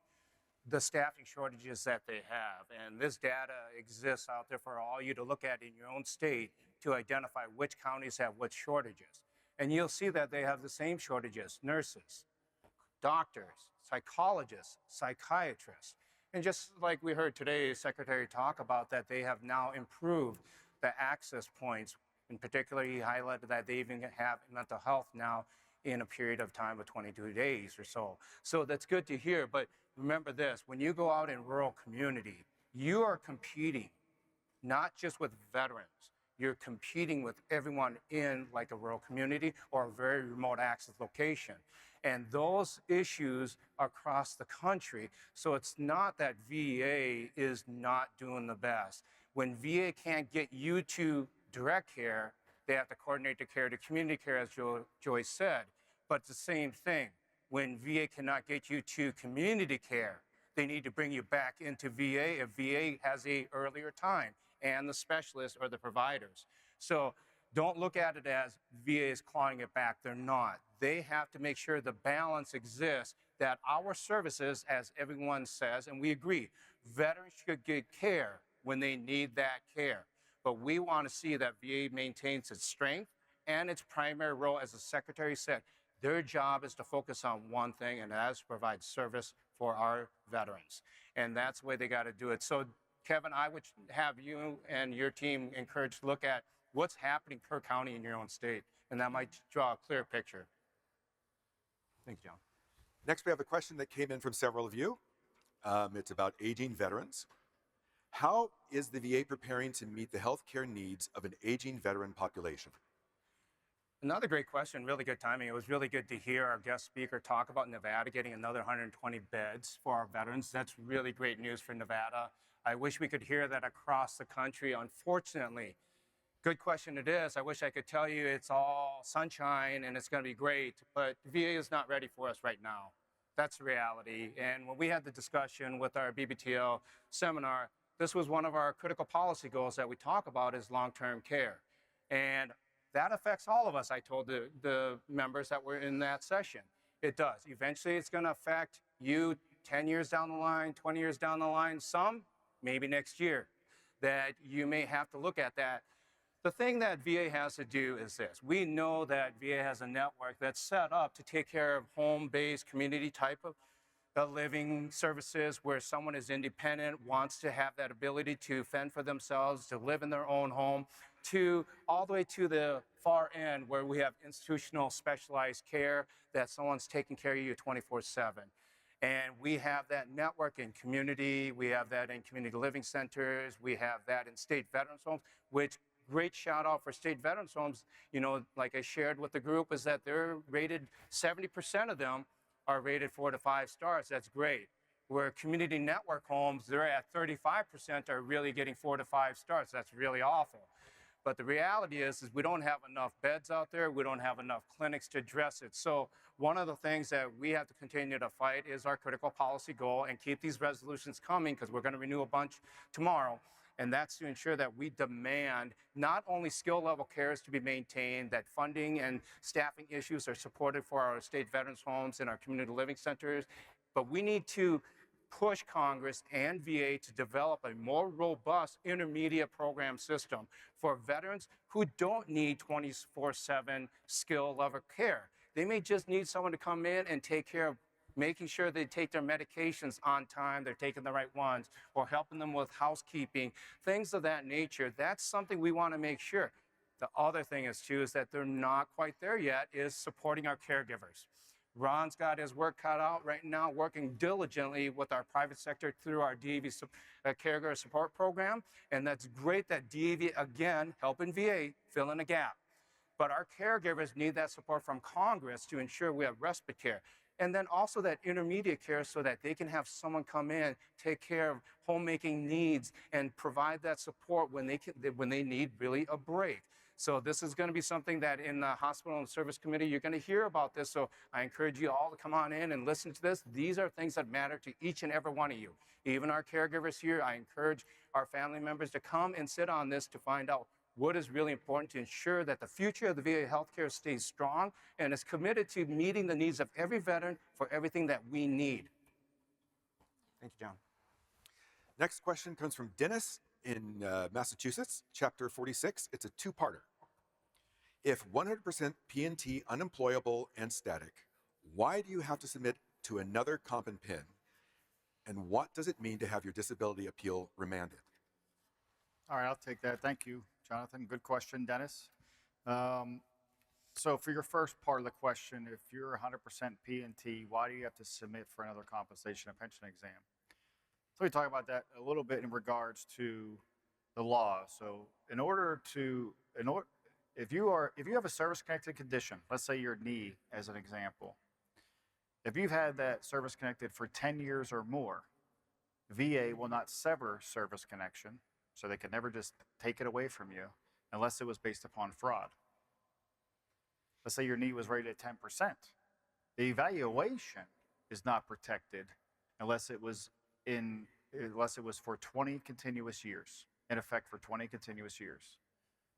[SPEAKER 2] the staffing shortages that they have. And this data exists out there for all you to look at in your own state to identify which counties have what shortages. And you'll see that they have the same shortages: nurses, doctors, psychologists, psychiatrists. And just like we heard today, Secretary talk about that, they have now improved the access points. In particular, he highlighted that they even have mental health now in a period of time of 22 days or so. So that's good to hear. But remember this, when you go out in rural community, you are competing not just with veterans, you're competing with everyone in like a rural community or a very remote access location. And those issues are across the country. So it's not that VA is not doing the best. When VA can't get you to direct care, they have to coordinate the care to community care, as Joyce said. But it's the same thing. When VA cannot get you to community care, they need to bring you back into VA if VA has a earlier time, and the specialists or the providers. So don't look at it as VA is clawing it back. They're not. They have to make sure the balance exists, that our services, as everyone says, and we agree, veterans should get care when they need that care. But we want to see that VA maintains its strength and its primary role, as the Secretary said. Their job is to focus on one thing, and that is to provide service for our veterans. And that's the way they got to do it. So, Kevin, I would have you and your team encouraged to look at what's happening per county in your own state, and that might draw a clear picture. Thanks, John.
[SPEAKER 1] Next, we have a question that came in from several of you. It's about aging veterans. How is the VA preparing to meet the healthcare needs of an aging veteran population?
[SPEAKER 2] Another great question, really good timing. It was really good to hear our guest speaker talk about Nevada getting another 120 beds for our veterans. That's really great news for Nevada. I wish we could hear that across the country. Unfortunately, good question it is. I wish I could tell you it's all sunshine and it's going to be great, but VA is not ready for us right now. That's the reality. And when we had the discussion with our BPTL seminar, this was one of our critical policy goals that we talk about is long-term care. And that affects all of us, I told the members that were in that session. It does. Eventually, it's going to affect you 10 years down the line, 20 years down the line, some maybe next year, that you may have to look at that. The thing that VA has to do is this. We know that VA has a network that's set up to take care of home-based community type of living services where someone is independent, wants to have that ability to fend for themselves, to live in their own home, to all the way to the far end where we have institutional specialized care that someone's taking care of you 24/7. And we have that network in community, we have that in community living centers, we have that in state veterans homes, which great shout out for state veterans homes. You know, like I shared with the group, is that they're rated, 70% of them are rated 4 to 5 stars. That's great. Where community network homes, they're at 35% are really getting 4 to 5 stars. That's really awful. But the reality is we don't have enough beds out there. We don't have enough clinics to address it. So one of the things that we have to continue to fight is our critical policy goal and keep these resolutions coming, because we're going to renew a bunch tomorrow. And that's to ensure that we demand not only skill level cares to be maintained, that funding and staffing issues are supported for our state veterans homes and our community living centers, but we need to push Congress and VA to develop a more robust intermediate program system for veterans who don't need 24/7 skill level care. They may just need someone to come in and take care of making sure they take their medications on time, they're taking the right ones, or helping them with housekeeping, things of that nature. That's something we want to make sure. The other thing is too, is that they're not quite there yet, is supporting our caregivers. Ron's got his work cut out right now, working diligently with our private sector through our DAV Caregiver Support Program. And that's great that DAV, again, helping VA fill in a gap. But our caregivers need that support from Congress to ensure we have respite care. And then also that intermediate care so that they can have someone come in, take care of homemaking needs, and provide that support when they need really a break. So this is going to be something that in the Hospital and Service Committee, you're going to hear about this. So I encourage you all to come on in and listen to this. These are things that matter to each and every one of you. Even our caregivers here, I encourage our family members to come and sit on this to find out what is really important to ensure that the future of the VA healthcare stays strong and is committed to meeting the needs of every veteran for everything that we need. Thank you, John.
[SPEAKER 1] Next question comes from Dennis in Massachusetts, Chapter 46. It's a two-parter. If 100% P&T unemployable and static, why do you have to submit to another comp and PIN? And what does it mean to have your disability appeal remanded?
[SPEAKER 5] All right, I'll take that. Thank you, Jonathan. Good question, Dennis. So for your first part of the question, if you're 100% P&T, why do you have to submit for another compensation and pension exam? So we talk about that a little bit in regards to the law. So if you have a service-connected condition, let's say your knee as an example, if you've had that service-connected for 10 years or more, VA will not sever service connection, so they can never just take it away from you unless it was based upon fraud. Let's say your knee was rated at 10%. The evaluation is not protected unless it was for 20 continuous years, in effect for 20 continuous years.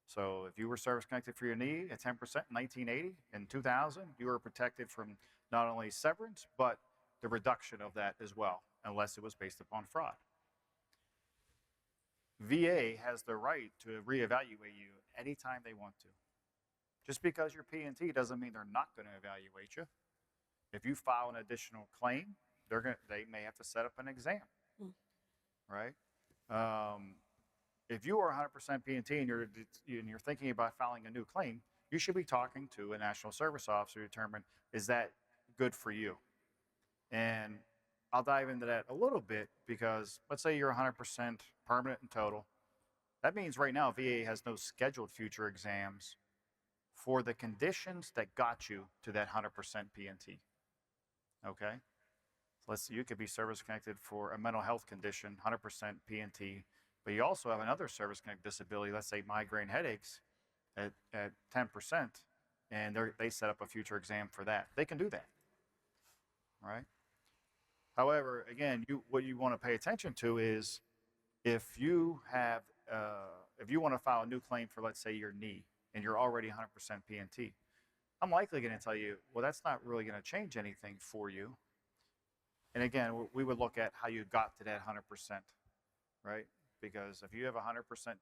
[SPEAKER 5] So if you were service connected for your knee at 10% in 1980 and 2000, you were protected from not only severance, but the reduction of that as well, unless it was based upon fraud. VA has the right to reevaluate you anytime they want to. Just because you're P&T doesn't mean they're not going to evaluate you. If you file an additional claim, they may have to set up an exam, right? If you are 100% P&T and you're thinking about filing a new claim, you should be talking to a national service officer to determine, is that good for you? And I'll dive into that a little bit because let's say you're 100% permanent and total. That means right now VA has no scheduled future exams for the conditions that got you to that 100% P&T. Okay? So you could be service connected for a mental health condition, 100% P&T, but you also have another service connected disability, let's say migraine headaches at 10%, and they set up a future exam for that. They can do that, right? However, again, what you want to pay attention to is if you want to file a new claim for, let's say, your knee, and you're already 100% P&T, I'm likely going to tell you, well, that's not really going to change anything for you. And again, we would look at how you got to that 100%, right? Because if you have 100%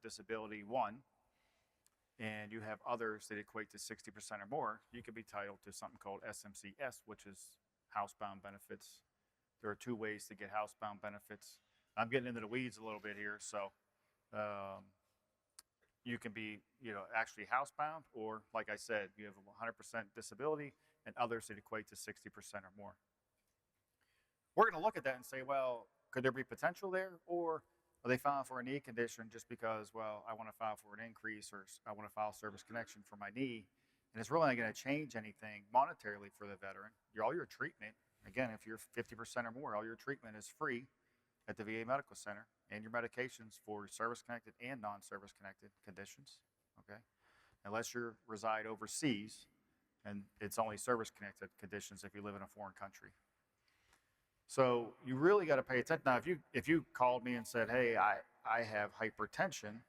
[SPEAKER 5] disability, and you have others that equate to 60% or more, you could be titled to something called SMCS, which is housebound benefits. There are two ways to get housebound benefits. I'm getting into the weeds a little bit here, so you can be, actually housebound, or like I said, you have 100% disability and others that equate to 60% or more. We're going to look at that and say, well, could there be potential there, or are they filing for a knee condition just because, well, I want to file for an increase, or I want to file service connection for my knee, and it's really not going to change anything monetarily for the veteran. All your treatment, again, if you're 50% or more, all your treatment is free at the VA Medical Center, and your medications for service-connected and non-service-connected conditions, okay? Unless you reside overseas, and it's only service-connected conditions if you live in a foreign country. So you really got to pay attention. Now, if you called me and said, hey, I have hypertension,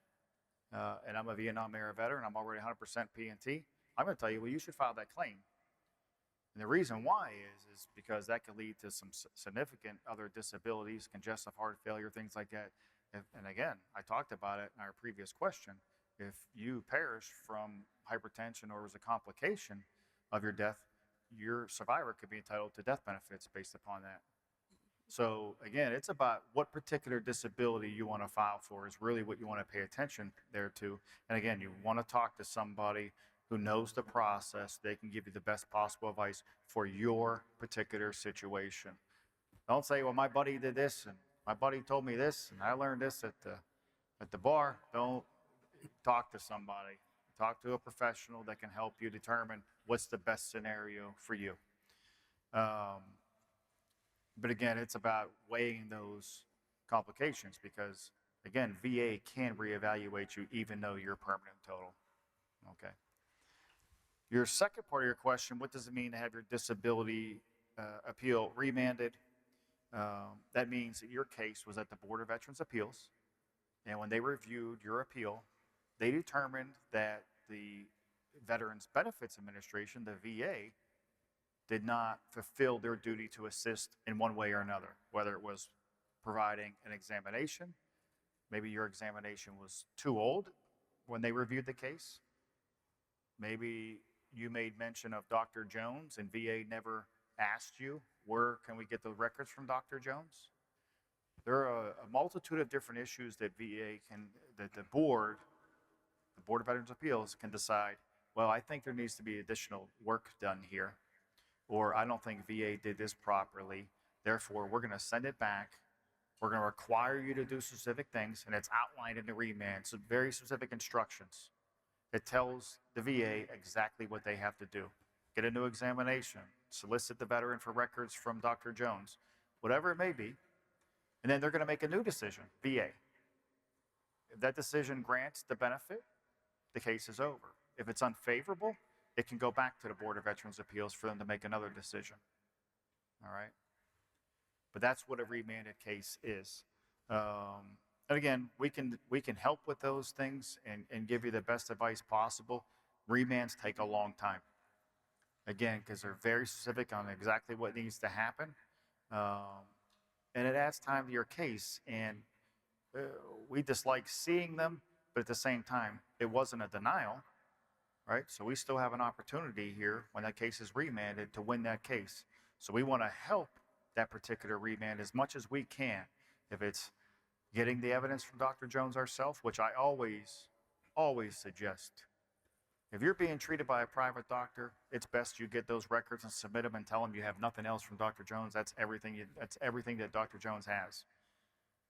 [SPEAKER 5] and I'm a Vietnam era veteran, I'm already 100% P&T, I'm going to tell you, well, you should file that claim. And the reason why is because that could lead to some significant other disabilities, congestive heart failure, things like that. And again, I talked about it in our previous question. If you perish from hypertension or was a complication of your death, your survivor could be entitled to death benefits based upon that. So again, it's about what particular disability you want to file for is really what you want to pay attention there to. And again, you want to talk to somebody who knows the process. They can give you the best possible advice for your particular situation. Don't say, well, my buddy did this, and my buddy told me this, and I learned this at the bar. Don't talk to somebody. Talk to a professional that can help you determine what's the best scenario for you. But again, it's about weighing those complications because, again, VA can reevaluate you even though you're permanent total. Okay. Your second part of your question, what does it mean to have your disability appeal remanded? That means that your case was at the Board of Veterans Appeals, and when they reviewed your appeal, they determined that the Veterans Benefits Administration, the VA, did not fulfill their duty to assist in one way or another, whether it was providing an examination, maybe your examination was too old when they reviewed the case, maybe you made mention of Dr. Jones and VA never asked you, where can we get the records from Dr. Jones? There are a multitude of different issues that that the Board of Veterans Appeals can decide, well, I think there needs to be additional work done here, or I don't think VA did this properly, therefore we're gonna send it back. We're gonna require you to do specific things, and it's outlined in the remand, so very specific instructions. It tells the VA exactly what they have to do. Get a new examination, solicit the veteran for records from Dr. Jones, whatever it may be, and then they're gonna make a new decision, VA. If that decision grants the benefit, the case is over. If it's unfavorable, it can go back to the Board of Veterans Appeals for them to make another decision. All right? But that's what a remanded case is. And again, we can help with those things and give you the best advice possible. Remands take a long time. Again, because they're very specific on exactly what needs to happen. And it adds time to your case. And we dislike seeing them, but at the same time, it wasn't a denial, right? So we still have an opportunity here when that case is remanded to win that case. So we want to help that particular remand as much as we can. If it's getting the evidence from Dr. Jones ourselves, which I always suggest. If you're being treated by a private doctor, it's best you get those records and submit them and tell them you have nothing else from Dr. Jones. That's everything that Dr. Jones has.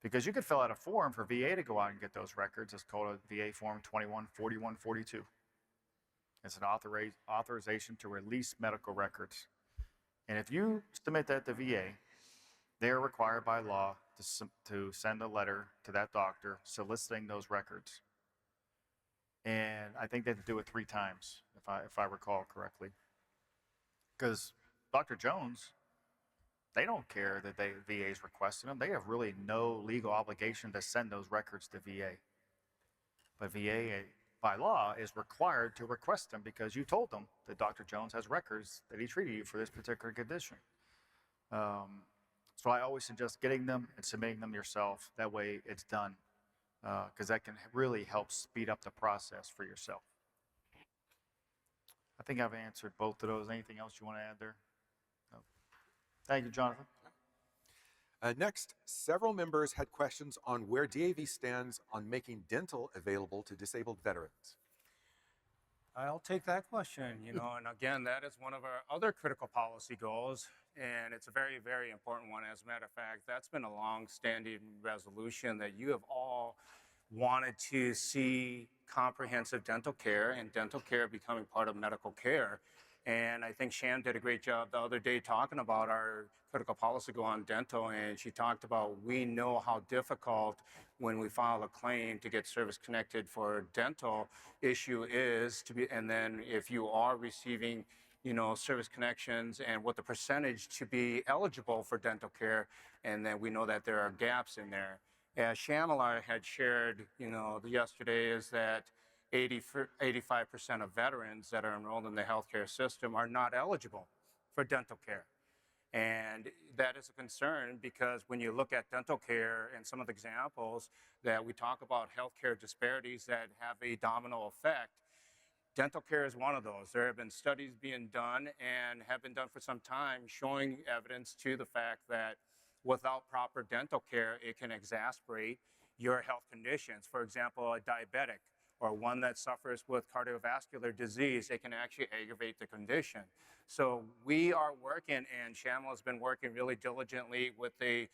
[SPEAKER 5] Because you could fill out a form for VA to go out and get those records. It's called a VA Form 214142. It's an authorization to release medical records. And if you submit that to VA, they are required by law to send a letter to that doctor soliciting those records. And I think they have to do it 3 times, if I recall correctly. Because Dr. Jones, they don't care that VA is requesting them. They have really no legal obligation to send those records to VA. But VA, by law, is required to request them because you told them that Dr. Jones has records that he treated you for this particular condition. So I always suggest getting them and submitting them yourself. That way it's done, because that can really help speed up the process for yourself. I think I've answered both of those. Anything else you want to add there? No. Thank you, Jonathan.
[SPEAKER 1] Next, several members had questions on where DAV stands on making dental available to disabled veterans.
[SPEAKER 2] I'll take that question, and again, that is one of our other critical policy goals, and it's a very, very important one. As a matter of fact, that's been a long-standing resolution that you have all wanted to see comprehensive dental care and dental care becoming part of medical care. And I think Shan did a great job the other day talking about our critical policy goal on dental, and she talked about we know how difficult when we file a claim to get service connected for dental issue is to be, and then if you are receiving service connections and what the percentage to be eligible for dental care, and then we know that there are gaps in there. As Shamala had shared, yesterday, is that 85% of veterans that are enrolled in the healthcare system are not eligible for dental care. And that is a concern because when you look at dental care and some of the examples that we talk about healthcare disparities that have a domino effect, dental care is one of those. There have been studies being done and have been done for some time showing evidence to the fact that without proper dental care, it can exacerbate your health conditions. For example, a diabetic or one that suffers with cardiovascular disease, it can actually aggravate the condition. So we are working, and Shamla has been working really diligently with a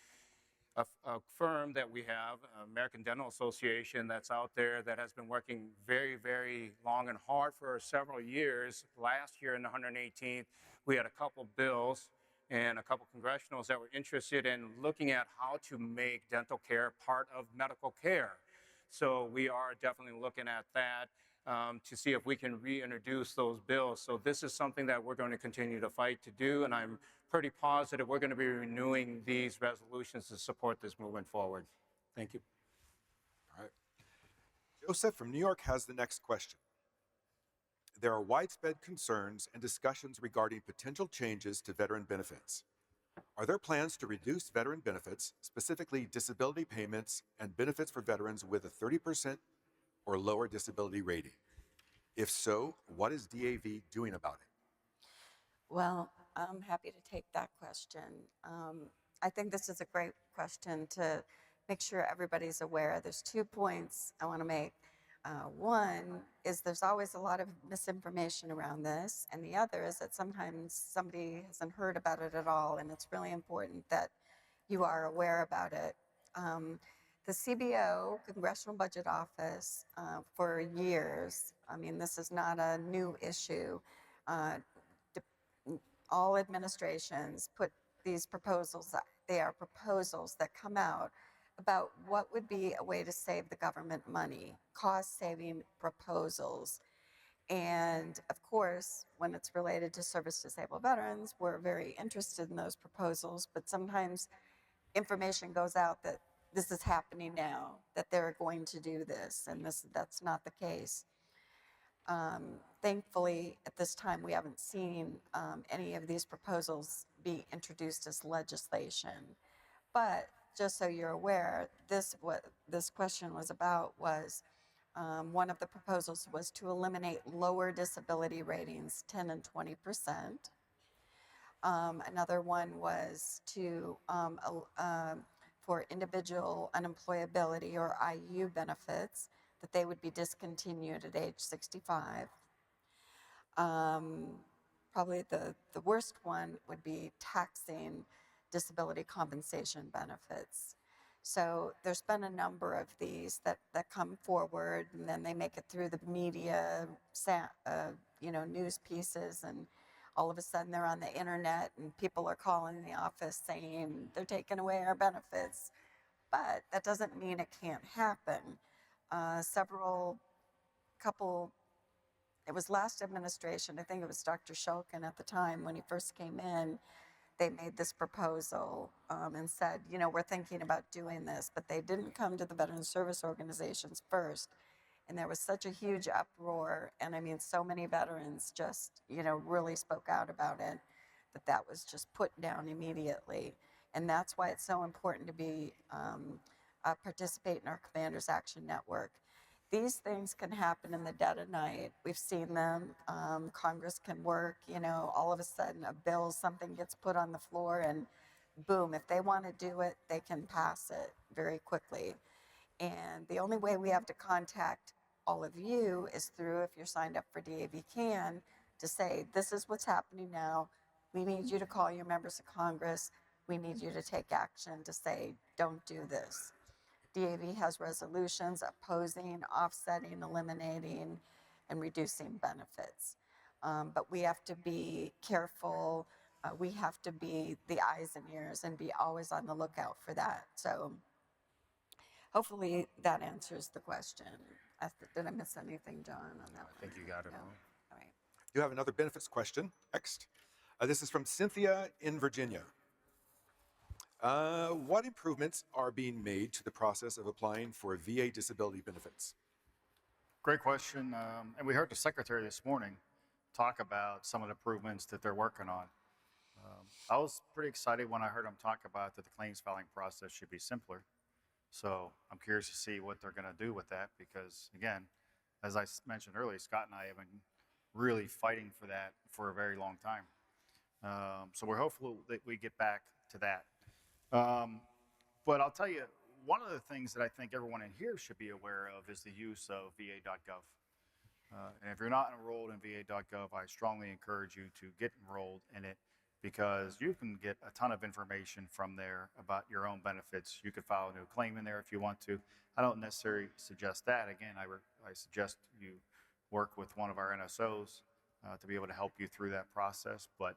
[SPEAKER 2] firm that we have, American Dental Association, that's out there that has been working very, very long and hard for several years. Last year in the 118th, we had a couple bills and a couple congressionals that were interested in looking at how to make dental care part of medical care. So we are definitely looking at that to see if we can reintroduce those bills. So this is something that we're going to continue to fight to do, and I'm pretty positive we're going to be renewing these resolutions to support this movement forward. Thank you.
[SPEAKER 1] All right. Joseph from New York has the next question. There are widespread concerns and discussions regarding potential changes to veteran benefits. Are there plans to reduce veteran benefits, specifically disability payments and benefits for veterans with a 30% or lower disability rating? If so, what is DAV doing about it?
[SPEAKER 4] Well, I'm happy to take that question. I think this is a great question to make sure everybody's aware. There's 2 points I want to make. One is there's always a lot of misinformation around this, and the other is that sometimes somebody hasn't heard about it at all, and it's really important that you are aware about it. The CBO, Congressional Budget Office, for years, I mean, this is not a new issue. Uh, all administrations put these proposals, they are proposals that come out about what would be a way to save the government money, cost saving proposals. And of course, when it's related to service disabled veterans, we're very interested in those proposals, but sometimes information goes out that this is happening now, that they're going to do this, and that's not the case. Thankfully, at this time, we haven't seen any of these proposals be introduced as legislation. But just so you're aware, what this question was about was one of the proposals was to eliminate lower disability ratings, 10 and 20%. Another one was to for individual unemployability or IU benefits, that they would be discontinued at age 65. Probably the worst one would be taxing disability compensation benefits. So there's been a number of these that come forward, and then they make it through the media, news pieces, and all of a sudden they're on the internet, and people are calling the office saying they're taking away our benefits. But that doesn't mean it can't happen. It was last administration, I think it was Dr. Shulkin at the time when he first came in, they made this proposal and said, we're thinking about doing this, but they didn't come to the veteran service organizations first. And there was such a huge uproar, and I mean, so many veterans just, really spoke out about it, that was just put down immediately. And that's why it's so important to be participate in our Commanders Action Network. These things can happen in the dead of night. We've seen them. Congress can work, all of a sudden something gets put on the floor, and boom, if they want to do it, they can pass it very quickly. And the only way we have to contact all of you is through, if you're signed up for DAV CAN, to say, this is what's happening now. We need you to call your members of Congress. We need you to take action to say, don't do this. DAV has resolutions opposing, offsetting, eliminating, and reducing benefits. But we have to be careful. We have to be the eyes and ears and be always on the lookout for that. So hopefully that answers the question. Did I miss anything, John, on that one?
[SPEAKER 2] I think you got it all.
[SPEAKER 4] All right.
[SPEAKER 1] You have another benefits question. Next. This is from Cynthia in Virginia. What improvements are being made to the process of applying for VA disability benefits?
[SPEAKER 5] Great question. And we heard the secretary this morning talk about some of the improvements that they're working on. I was pretty excited when I heard him talk about that the claims filing process should be simpler. So I'm curious to see what they're going to do with that, because again, as I mentioned earlier, Scott and I have been really fighting for that for a very long time. So we're hopeful that we get back to that. But I'll tell you, one of the things that I think everyone in here should be aware of is the use of va.gov. And if you're not enrolled in va.gov, I strongly encourage you to get enrolled in it, because you can get a ton of information from there about your own benefits. You could file a new claim in there if you want to. I don't necessarily suggest that. Again, I suggest you work with one of our NSOs to be able to help you through that process. But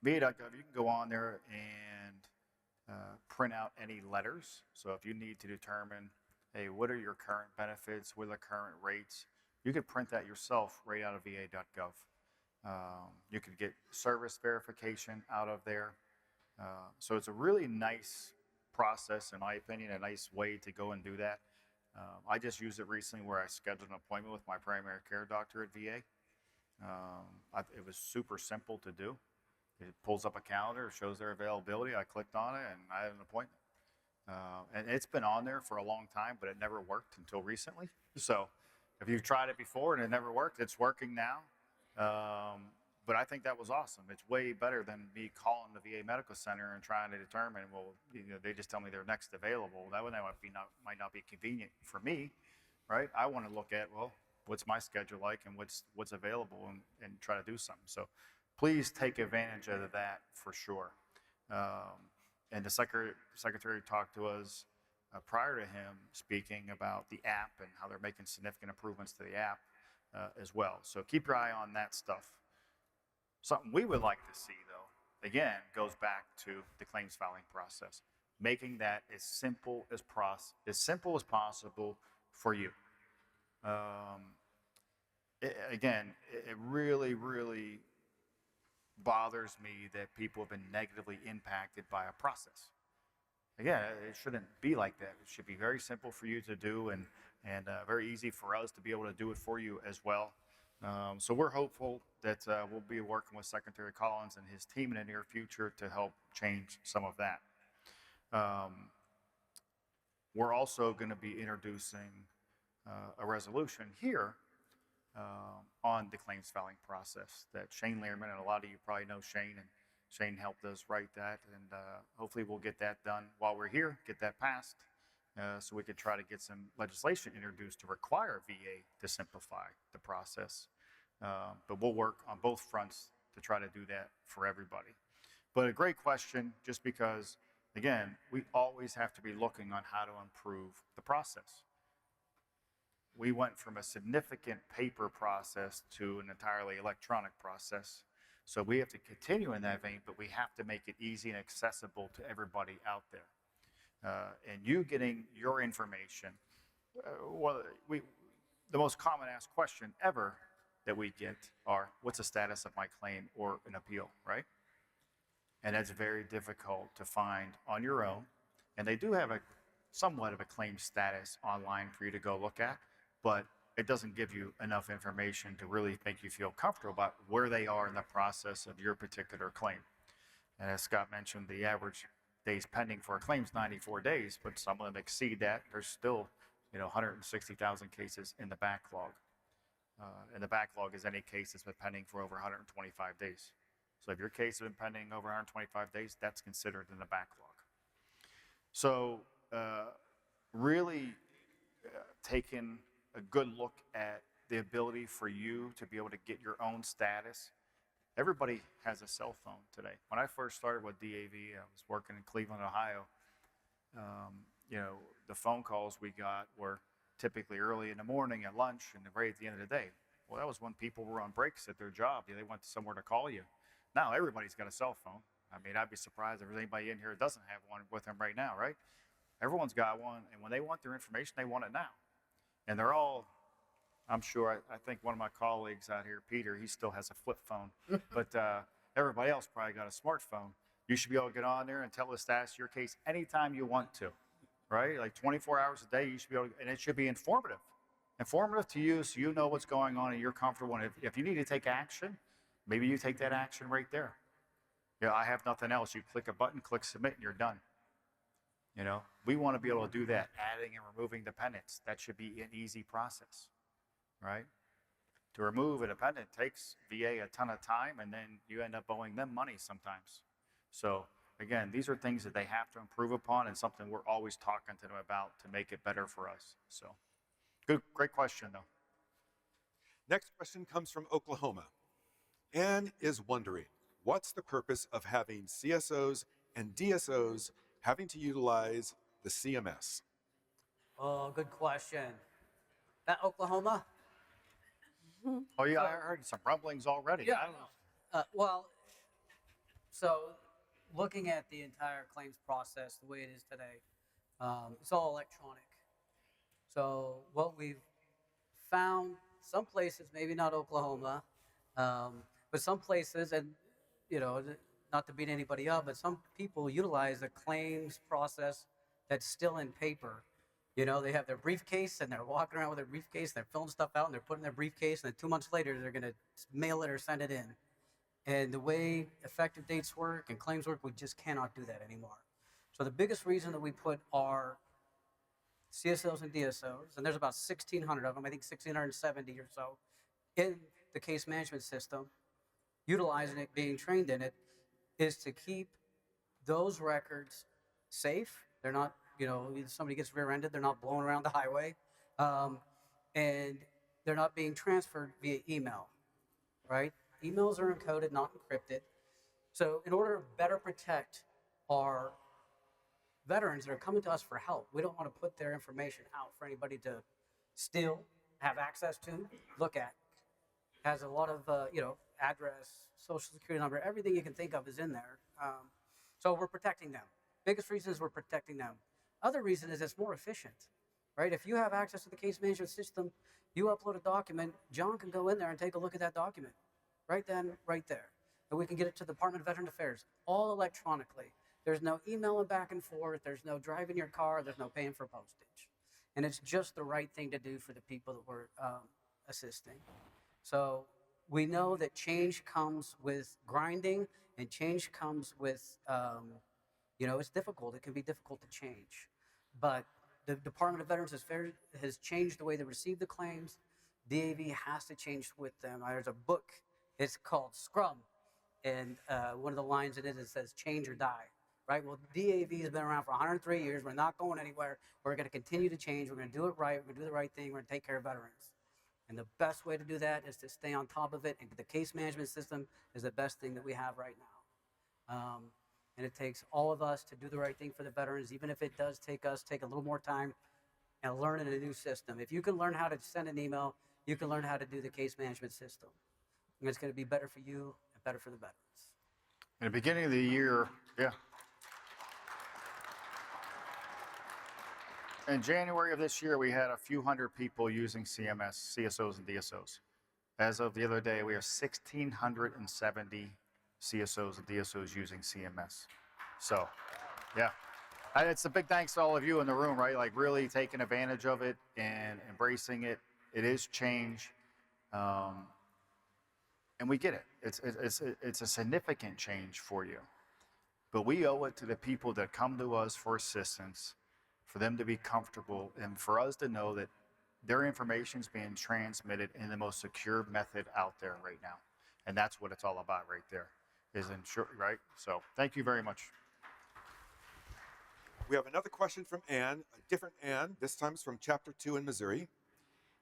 [SPEAKER 5] va.gov, you can go on there and print out any letters. So if you need to determine, hey, what are your current benefits, what are the current rates, you could print that yourself right out of va.gov. You could get service verification out of there. So it's a really nice process, in my opinion, a nice way to go and do that. I just used it recently where I scheduled an appointment with my primary care doctor at VA. It was super simple to do. It pulls up a calendar, shows their availability. I clicked on it and I had an appointment. And it's been on there for a long time, but it never worked until recently. So if you've tried it before and it never worked, it's working now. But I think that was awesome. It's way better than me calling the VA Medical Center and trying to determine, well, they just tell me they're next available. That one might not be convenient for me, right? I want to look at, well, what's my schedule like and what's available and try to do something. So please take advantage of that for sure. And the secretary talked to us prior to him speaking about the app and how they're making significant improvements to the app as well. So keep your eye on that stuff. Something we would like to see, though, again, goes back to the claims filing process, making that as simple as possible for you. It really, really bothers me that people have been negatively impacted by a process. Again, it shouldn't be like that. It should be very simple for you to do and very easy for us to be able to do it for you as well. So we're hopeful that we'll be working with Secretary Collins and his team in the near future to help change some of that. We're also going to be introducing a resolution here on the claims filing process that Shane Learman, and a lot of you probably know Shane, and Shane helped us write that, and hopefully we'll get that done while we're here, get that passed, so we could try to get some legislation introduced to require VA to simplify the process. But we'll work on both fronts to try to do that for everybody. But a great question, just because, again, we always have to be looking on how to improve the process. We went from a significant paper process to an entirely electronic process. So we have to continue in that vein, but we have to make it easy and accessible to everybody out there. And you getting your information, the most common asked question ever that we get are, what's the status of my claim or an appeal, right? And that's very difficult to find on your own. And they do have somewhat of a claim status online for you to go look at, but it doesn't give you enough information to really make you feel comfortable about where they are in the process of your particular claim. And as Scott mentioned, the average days pending for a claim is 94 days, but some of them exceed that. There's still 160,000 cases in the backlog. And the backlog is any case that's been pending for over 125 days. So if your case has been pending over 125 days, that's considered in the backlog. So really taking a good look at the ability for you to be able to get your own status. Everybody has a cell phone today. When I first started with DAV, I was working in Cleveland, Ohio. The phone calls we got were typically early in the morning, at lunch, and right at the end of the day. Well, that was when people were on breaks at their job. They went somewhere to call you. Now everybody's got a cell phone. I mean, I'd be surprised if there's anybody in here that doesn't have one with them right now, right? Everyone's got one, and when they want their information, they want it now. And they're all, I'm sure, I think one of my colleagues out here, Peter, he still has a flip phone, but everybody else probably got a smartphone. You should be able to get on there and tell the status of your case anytime you want to, right? Like 24 hours a day, you should be able to, and it should be informative. Informative to you so you know what's going on and you're comfortable. And if you need to take action, maybe you take that action right there. I have nothing else. You click a button, click submit, and you're done. We want to be able to do that, adding and removing dependents. That should be an easy process, right? To remove a dependent takes VA a ton of time, and then you end up owing them money sometimes. So again, these are things that they have to improve upon, and something we're always talking to them about to make it better for us. So great question, though.
[SPEAKER 1] Next question comes from Oklahoma. Ann is wondering, what's the purpose of having CSOs and DSOs having to utilize the CMS?
[SPEAKER 3] Oh, good question. That Oklahoma?
[SPEAKER 5] Oh, yeah, I heard some rumblings already.
[SPEAKER 3] Yeah.
[SPEAKER 5] I don't know.
[SPEAKER 3] So looking at the entire claims process the way it is today, it's all electronic. So what we've found, some places, maybe not Oklahoma, but some places, and not to beat anybody up, but some people utilize a claims process that's still in paper. You know, they have their briefcase and they're walking around with their briefcase, they're filling stuff out and they're putting in their briefcase, and then 2 months later, they're going to mail it or send it in. And the way effective dates work and claims work, we just cannot do that anymore. So the biggest reason that we put our CSOs and DSOs, and there's about 1,600 of them, I think 1,670 or so, in the case management system, utilizing it, being trained in it, is to keep those records safe. They're not, you know, if somebody gets rear-ended, they're not blowing around the highway, and they're not being transferred via email, right? Emails are encoded, not encrypted. So in order to better protect our veterans that are coming to us for help, we don't want to put their information out for anybody to steal, have access to, look at. Has a lot of, address, social security number, everything you can think of is in there. So we're protecting them. Biggest reason is we're protecting them. Other reason is it's more efficient, right? If you have access to the case management system, you upload a document, John can go in there and take a look at that document right then, right there. And we can get it to the Department of Veteran Affairs, all electronically. There's no emailing back and forth. There's no driving your car. There's no paying for postage. And it's just the right thing to do for the people that we're assisting. So we know that change comes with grinding, and change comes with, it's difficult. It can be difficult to change. But the Department of Veterans Affairs has changed the way they receive the claims. DAV has to change with them. There's a book, it's called Scrum. And one of the lines in it says, change or die. Right? Well, DAV has been around for 103 years. We're not going anywhere. We're going to continue to change. We're going to do it right. We're going to do the right thing. We're going to take care of veterans. And the best way to do that is to stay on top of it. And the case management system is the best thing that we have right now. And it takes all of us to do the right thing for the veterans, even if it does take a little more time and learning a new system. If you can learn how to send an email, you can learn how to do the case management system. And it's going to be better for you and better for the veterans.
[SPEAKER 5] In the beginning of the year, in January of this year, we had a few hundred people using CMS, CSOs, and DSOs. As of the other day, we have 1,670 CSOs and DSOs using CMS. So, yeah. And it's a big thanks to all of you in the room, right? Like really taking advantage of it and embracing it. It is change. And we get it. It's a significant change for you. But we owe it to the people that come to us for assistance, for them to be comfortable, and for us to know that their information is being transmitted in the most secure method out there right now. And that's what it's all about right there, is ensure, right? So thank you very much.
[SPEAKER 1] We have another question from Ann, a different Ann, this time it's from Chapter 2 in Missouri.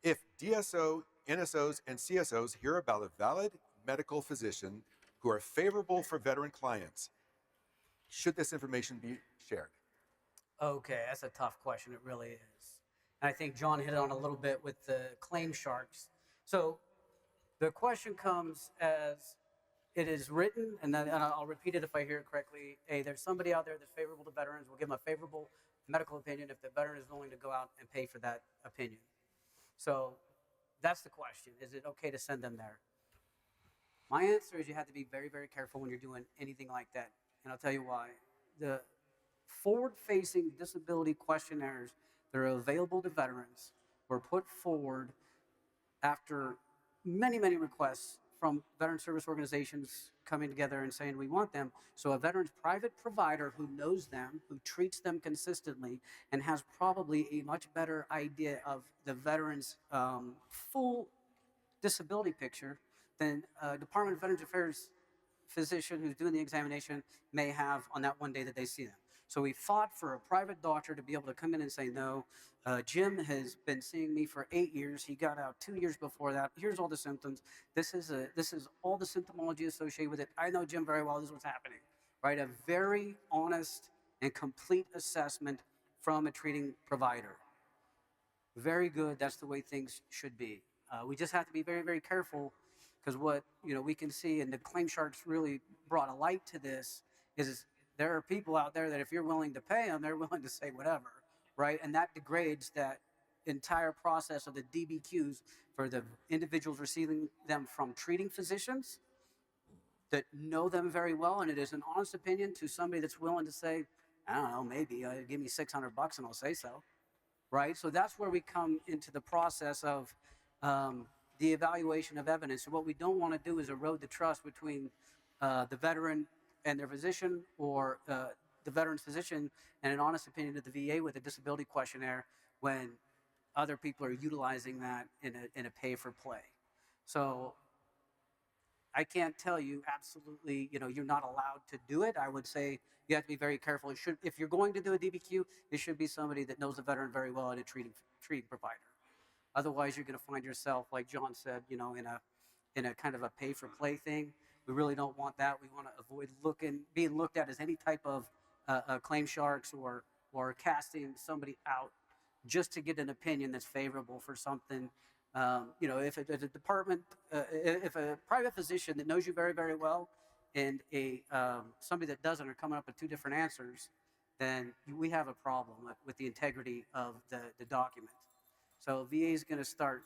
[SPEAKER 1] If DSO, NSOs, and CSOs hear about a valid medical physician who are favorable for veteran clients, should this information be shared?
[SPEAKER 3] Okay, that's a tough question. It really is. And I think John hit on a little bit with the claim sharks. So the question comes as it is written, and I'll repeat it if I hear it correctly. Hey, there's somebody out there that's favorable to veterans. We'll give them a favorable medical opinion if the veteran is willing to go out and pay for that opinion. So that's the question. Is it okay to send them there? My answer is you have to be very, very careful when you're doing anything like that. And I'll tell you why. The forward-facing disability questionnaires that are available to veterans were put forward after many, many requests from veteran service organizations coming together and saying we want them. So a veteran's private provider who knows them, who treats them consistently, and has probably a much better idea of the veteran's full disability picture than a Department of Veterans Affairs physician who's doing the examination may have on that one day that they see them. So we fought for a private doctor to be able to come in and say, no, Jim has been seeing me for 8 years. He got out 2 years before that. Here's all the symptoms. This is all the symptomology associated with it. I know Jim very well. This is what's happening, right? A very honest and complete assessment from a treating provider. Very good. That's the way things should be. We just have to be very, very careful, because what we can see, and the claim sharks really brought a light to this, is there are people out there that if you're willing to pay them, they're willing to say whatever, right? And that degrades that entire process of the DBQs for the individuals receiving them from treating physicians that know them very well, and it is an honest opinion, to somebody that's willing to say, I don't know, maybe give me $600 and I'll say so. right? So that's where we come into the process of the evaluation of evidence. So what we don't want to do is erode the trust between the veteran and their physician, or the veteran's physician and an honest opinion of the VA with a disability questionnaire, when other people are utilizing that in a pay for play. So I can't tell you absolutely, you're not allowed to do it. I would say you have to be very careful. If you're going to do a DBQ, it should be somebody that knows the veteran very well and a treating provider. Otherwise, you're going to find yourself, like John said, in a kind of a pay for play thing. We really don't want that. We want to avoid being looked at as any type of claim sharks, or casting somebody out just to get an opinion that's favorable for something. If a department, if a private physician that knows you very, very well, and somebody that doesn't are coming up with two different answers, then we have a problem with the integrity of the document. So VA is going to start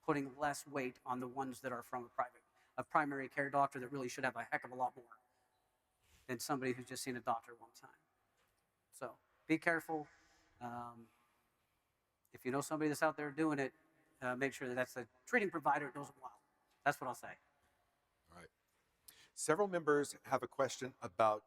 [SPEAKER 3] putting less weight on the ones that are from a primary care doctor that really should have a heck of a lot more than somebody who's just seen a doctor one time. So be careful. If you know somebody that's out there doing it, make sure that that's a treating provider that knows them well. That's what I'll say.
[SPEAKER 1] All right. Several members have a question about,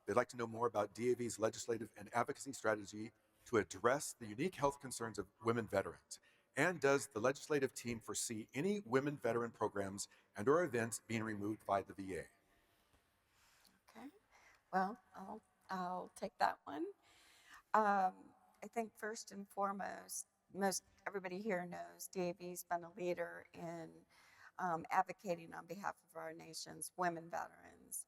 [SPEAKER 1] they'd like to know more about DAV's legislative and advocacy strategy to address the unique health concerns of women veterans. And does the legislative team foresee any women veteran programs and/or events being removed by the VA?
[SPEAKER 4] Okay. Well, I'll take that one. I think first and foremost, most everybody here knows DAV's been a leader in advocating on behalf of our nation's women veterans.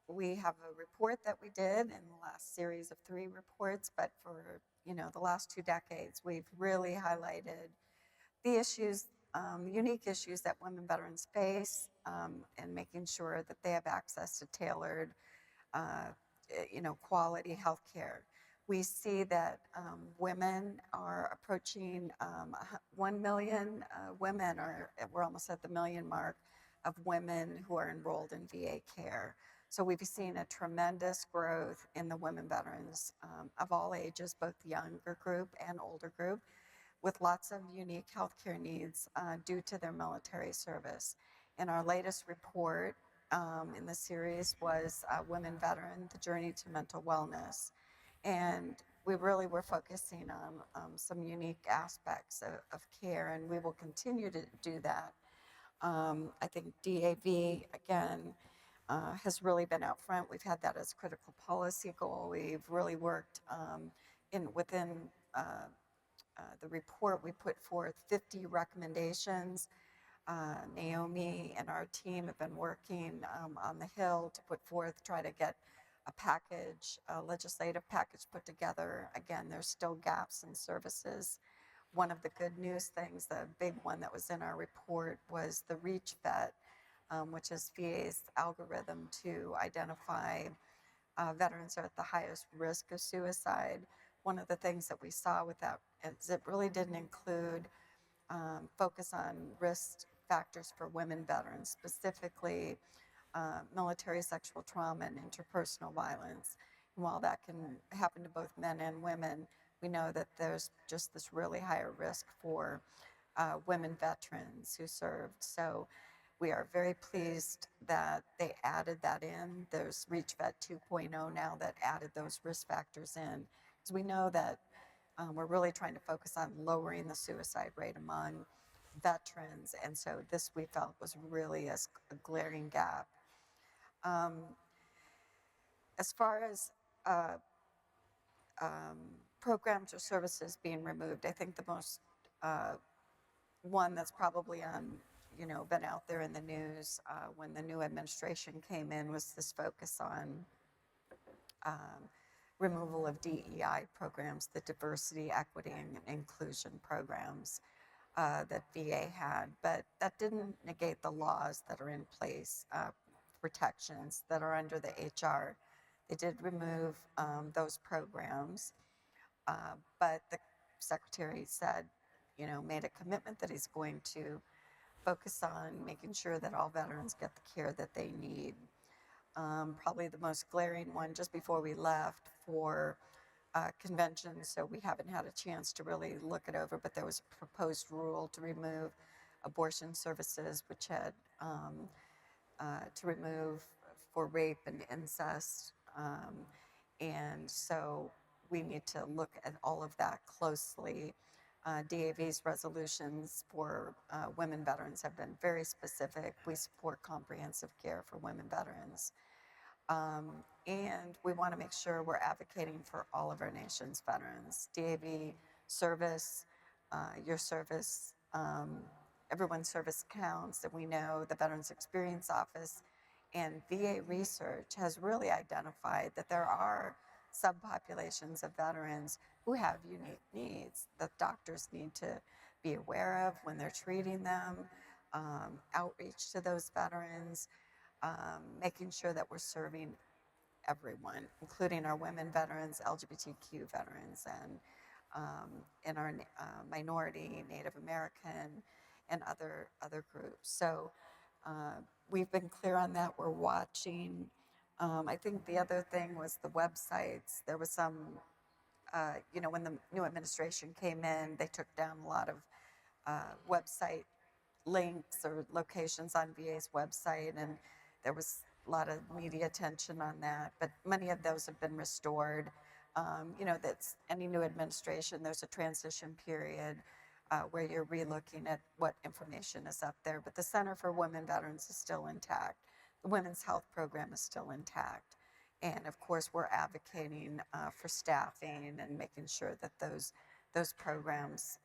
[SPEAKER 4] We have a report that we did in the last series of 3 reports, but for the last 2 decades, we've really highlighted the issues, unique issues that women veterans face, and making sure that they have access to tailored, quality health care. We see that women are approaching 1 million women, we're almost at the million mark of women who are enrolled in VA care. So we've seen a tremendous growth in the women veterans of all ages, both the younger group and older group, with lots of unique healthcare needs due to their military service. In our latest report in the series was Women Veteran, The Journey to Mental Wellness. And we really were focusing on some unique aspects of care, and we will continue to do that. I think DAV, again, has really been out front. We've had that as a critical policy goal. We've really worked within the report. We put forth 50 recommendations. Naomi and our team have been working on the Hill to put forth, try to get a legislative package put together. Again, there's still gaps in services. One of the good news things, the big one that was in our report, was the REACH vet, which is VA's algorithm to identify veterans are at the highest risk of suicide. One of the things that we saw with that is it really didn't include focus on risk factors for women veterans, specifically military sexual trauma and interpersonal violence. And while that can happen to both men and women, we know that there's just this really higher risk for women veterans who served. So we are very pleased that they added that in. There's REACH Vet 2.0 now that added those risk factors in, because we know that we're really trying to focus on lowering the suicide rate among veterans, and so this we felt was really a glaring gap. As far as programs or services being removed, I think the most one that's probably been out there in the news when the new administration came in was this focus on removal of DEI programs, the diversity, equity, and inclusion programs that VA had. But that didn't negate the laws that are in place, protections that are under the HR. They did remove those programs, but the secretary said, made a commitment that he's going to focus on making sure that all veterans get the care that they need. Probably the most glaring one just before we left for convention, so we haven't had a chance to really look it over, but there was a proposed rule to remove abortion services, which had to remove for rape and incest. And so we need to look at all of that closely. DAV's resolutions for women veterans have been very specific. We support comprehensive care for women veterans. And we want to make sure we're advocating for all of our nation's veterans. DAV service, your service, everyone's service counts, and we know the Veterans Experience Office and VA research has really identified that there are subpopulations of veterans who have unique needs that doctors need to be aware of when they're treating them, outreach to those veterans, making sure that we're serving everyone, including our women veterans, LGBTQ veterans, and our minority, Native American, and other groups. So we've been clear on that. We're watching. I think the other thing was the websites. There was some, when the new administration came in, they took down a lot of website links or locations on VA's website, and there was a lot of media attention on that, but many of those have been restored. That's any new administration, there's a transition period where you're relooking at what information is up there, but the Center for Women Veterans is still intact. The Women's Health Program is still intact. And of course, we're advocating for staffing and making sure that those programs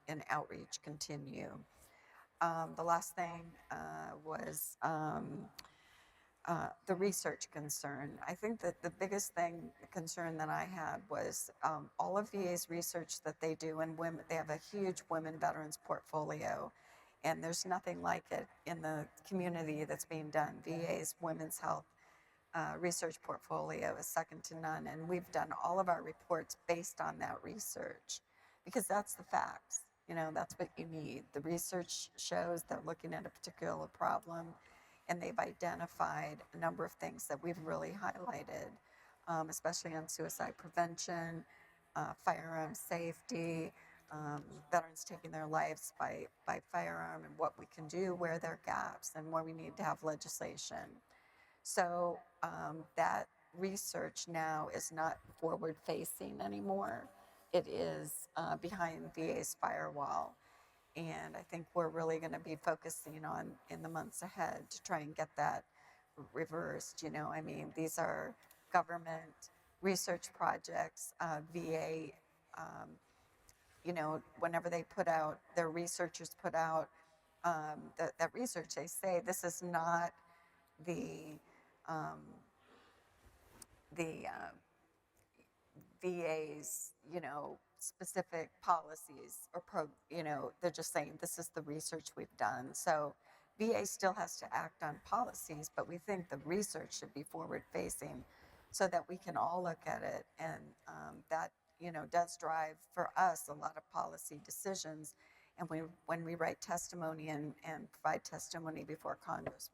[SPEAKER 4] and outreach continue. The last thing was the research concern. I think that the biggest concern that I had was all of VA's research that they do, and they have a huge women veterans portfolio, and there's nothing like it in the community that's being done. VA's women's health research portfolio is second to none, and we've done all of our reports based on that research because that's the facts. That's what you need. The research shows they're looking at a particular problem, and they've identified a number of things that we've really highlighted, especially on suicide prevention, firearm safety, veterans taking their lives by firearm, and what we can do, where there are gaps, and where we need to have legislation. So that research now is not forward-facing anymore. It is behind VA's firewall. And I think we're really going to be focusing on in the months ahead to try and get that reversed. These are government research projects. VA, whenever they put out, their researchers put out that research, they say this is not the VA's, specific policies or they're just saying this is the research we've done. So VA still has to act on policies, but we think the research should be forward facing so that we can all look at it. And that, does drive for us a lot of policy decisions. And when we write testimony and provide testimony before Congress,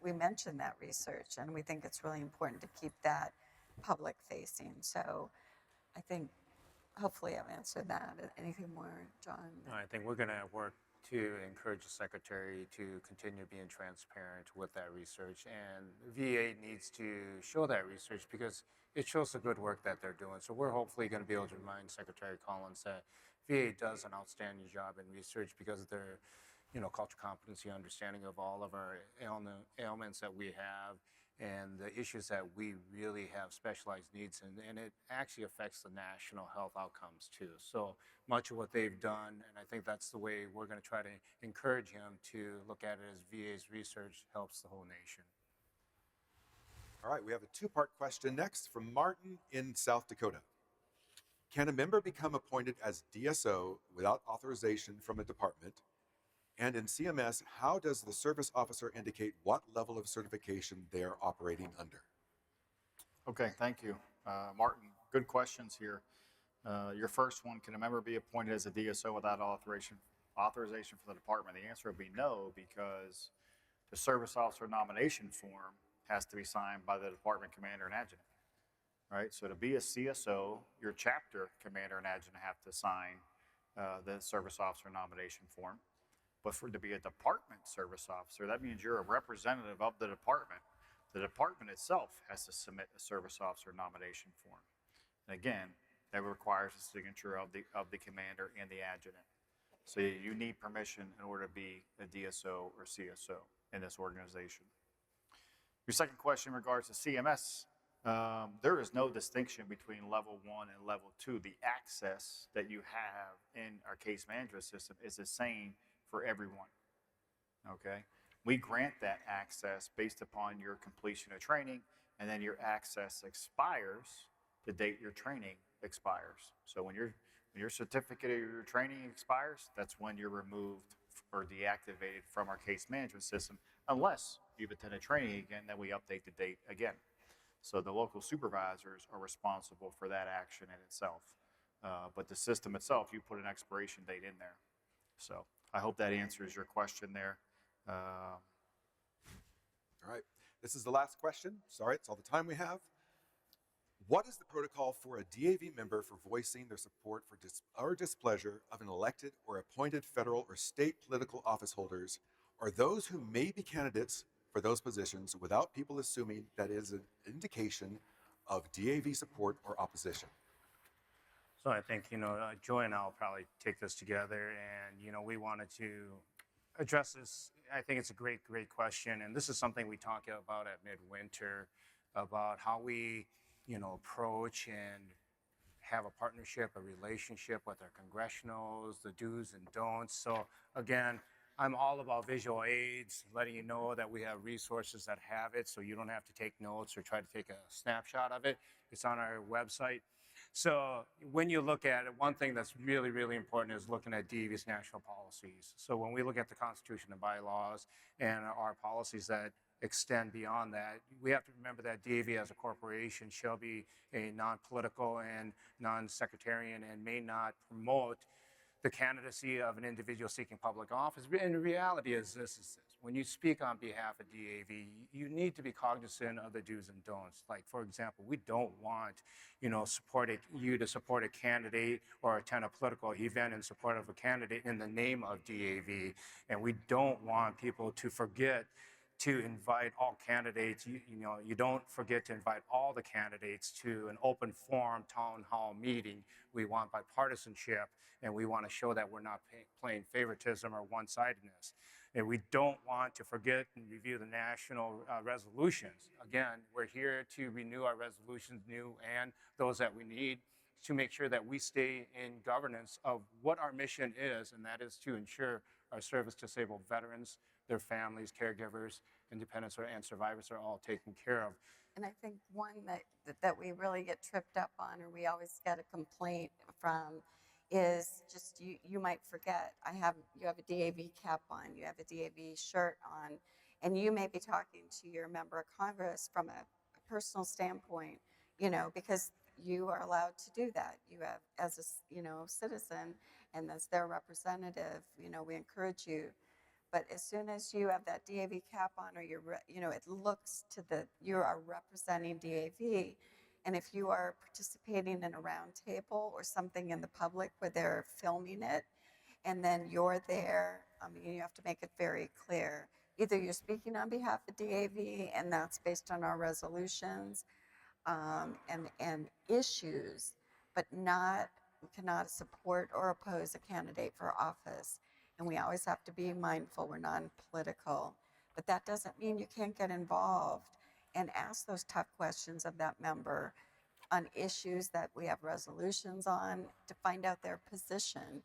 [SPEAKER 4] we mention that research, and we think it's really important to keep that public facing. So I think hopefully I've answered that. Anything more, John?
[SPEAKER 2] I think we're going to work to encourage the Secretary to continue being transparent with that research. And VA needs to show that research because it shows the good work that they're doing. So we're hopefully going to be able to remind Secretary Collins that VA does an outstanding job in research because of their culture, competency, understanding of all of our ailments that we have and the issues that we really have specialized needs in. And it actually affects the national health outcomes too. So much of what they've done, and I think that's the way we're going to try to encourage him to look at it as VA's research helps the whole nation.
[SPEAKER 1] All right, we have a two-part question next from Martin in South Dakota. Can a member become appointed as DSO without authorization from a department? And in CMS, how does the service officer indicate what level of certification they are operating under?
[SPEAKER 5] Okay, thank you. Martin, good questions here. Your first one, can a member be appointed as a DSO without authorization from the department? The answer would be no, because the service officer nomination form has to be signed by the department commander and adjutant. right? So to be a CSO, your chapter commander and adjutant have to sign the service officer nomination form. But to be a department service officer, that means you're a representative of the department. The department itself has to submit a service officer nomination form. And again, that requires the signature of the commander and the adjutant. So you need permission in order to be a DSO or CSO in this organization. Your second question in regards to CMS, there is no distinction between level 1 and level 2. The access that you have in our case management system is the same for everyone, okay? We grant that access based upon your completion of training, and then your access expires the date your training expires. So when your certificate of your training expires, that's when you're removed or deactivated from our case management system, unless you've attended training again, then we update the date again. So the local supervisors are responsible for that action in itself. But the system itself, you put an expiration date in there. So I hope that answers your question there.
[SPEAKER 1] All right. This is the last question. Sorry, it's all the time we have. What is the protocol for a DAV member for voicing their support for or displeasure of an elected or appointed federal or state political office holders, or those who may be candidates for those positions, without people assuming that is an indication of DAV support or opposition?
[SPEAKER 2] So I think, Joy and I will probably take this together, and, we wanted to address this. I think it's a great question. And this is something we talk about at Midwinter, about how we, approach and have a partnership, a relationship with our congressionals, the do's and don'ts. So again, I'm all about visual aids, letting you know that we have resources that have it, so you don't have to take notes or try to take a snapshot of it. It's on our website. So when you look at it, one thing that's really, really important is looking at DAV's national policies. So when we look at the Constitution and bylaws and our policies that extend beyond that, we have to remember that DAV as a corporation shall be a non-political and non-sectarian and may not promote the candidacy of an individual seeking public office. And the reality is this. When you speak on behalf of DAV, you need to be cognizant of the do's and don'ts. Like, for example, we don't want, you to support a candidate or attend a political event in support of a candidate in the name of DAV. And we don't want people to forget to invite all candidates. You don't forget to invite all the candidates to an open forum town hall meeting. We want bipartisanship, and we want to show that we're not playing favoritism or one-sidedness. And we don't want to forget and review the national resolutions. Again, we're here to renew our resolutions, new and those that we need, to make sure that we stay in governance of what our mission is, and that is to ensure our service-disabled veterans, their families, caregivers, independents, and survivors are all taken care of.
[SPEAKER 4] And I think one that we really get tripped up on, or we always get a complaint from, is just you might forget. You have a DAV cap on, you have a DAV shirt on, and you may be talking to your member of Congress from a personal standpoint, because you are allowed to do that. You have, as a citizen and as their representative, we encourage you. But as soon as you have that DAV cap on, or it looks to you are representing DAV, and if you are participating in a round table or something in the public where they're filming it, and then you're there, you have to make it very clear. Either you're speaking on behalf of DAV, and that's based on our resolutions and issues, but we cannot support or oppose a candidate for office. And we always have to be mindful we're non-political. But that doesn't mean you can't get involved and ask those tough questions of that member on issues that we have resolutions on, to find out their position.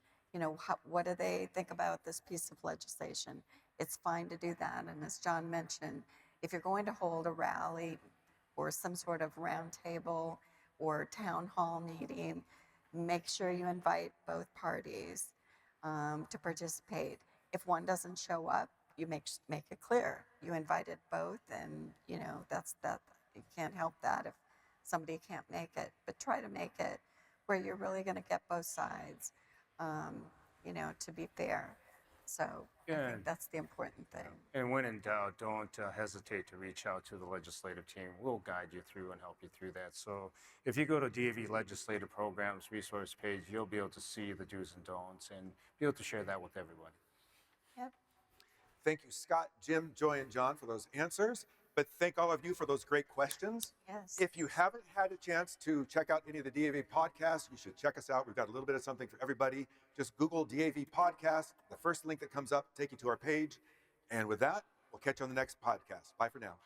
[SPEAKER 4] What do they think about this piece of legislation? It's fine to do that. And as John mentioned, if you're going to hold a rally or some sort of roundtable or town hall meeting, make sure you invite both parties to participate. If one doesn't show up, you make it clear you invited both, and that's that. You can't help that if somebody can't make it, but try to make it where you're really going to get both sides, to be fair. So I
[SPEAKER 2] Yeah.
[SPEAKER 4] think that's the important thing.
[SPEAKER 2] And when in doubt, don't hesitate to reach out to the legislative team. We'll guide you through and help you through that. So if you go to DAV Legislative Programs resource page, you'll be able to see the do's and don'ts and be able to share that with everyone.
[SPEAKER 4] Yep.
[SPEAKER 1] Thank you, Scott, Jim, Joy, and John for those answers. But thank all of you for those great questions.
[SPEAKER 4] Yes.
[SPEAKER 1] If you haven't had a chance to check out any of the DAV podcasts, you should check us out. We've got a little bit of something for everybody. Just Google DAV podcast. The first link that comes up, take you to our page. And with that, we'll catch you on the next podcast. Bye for now.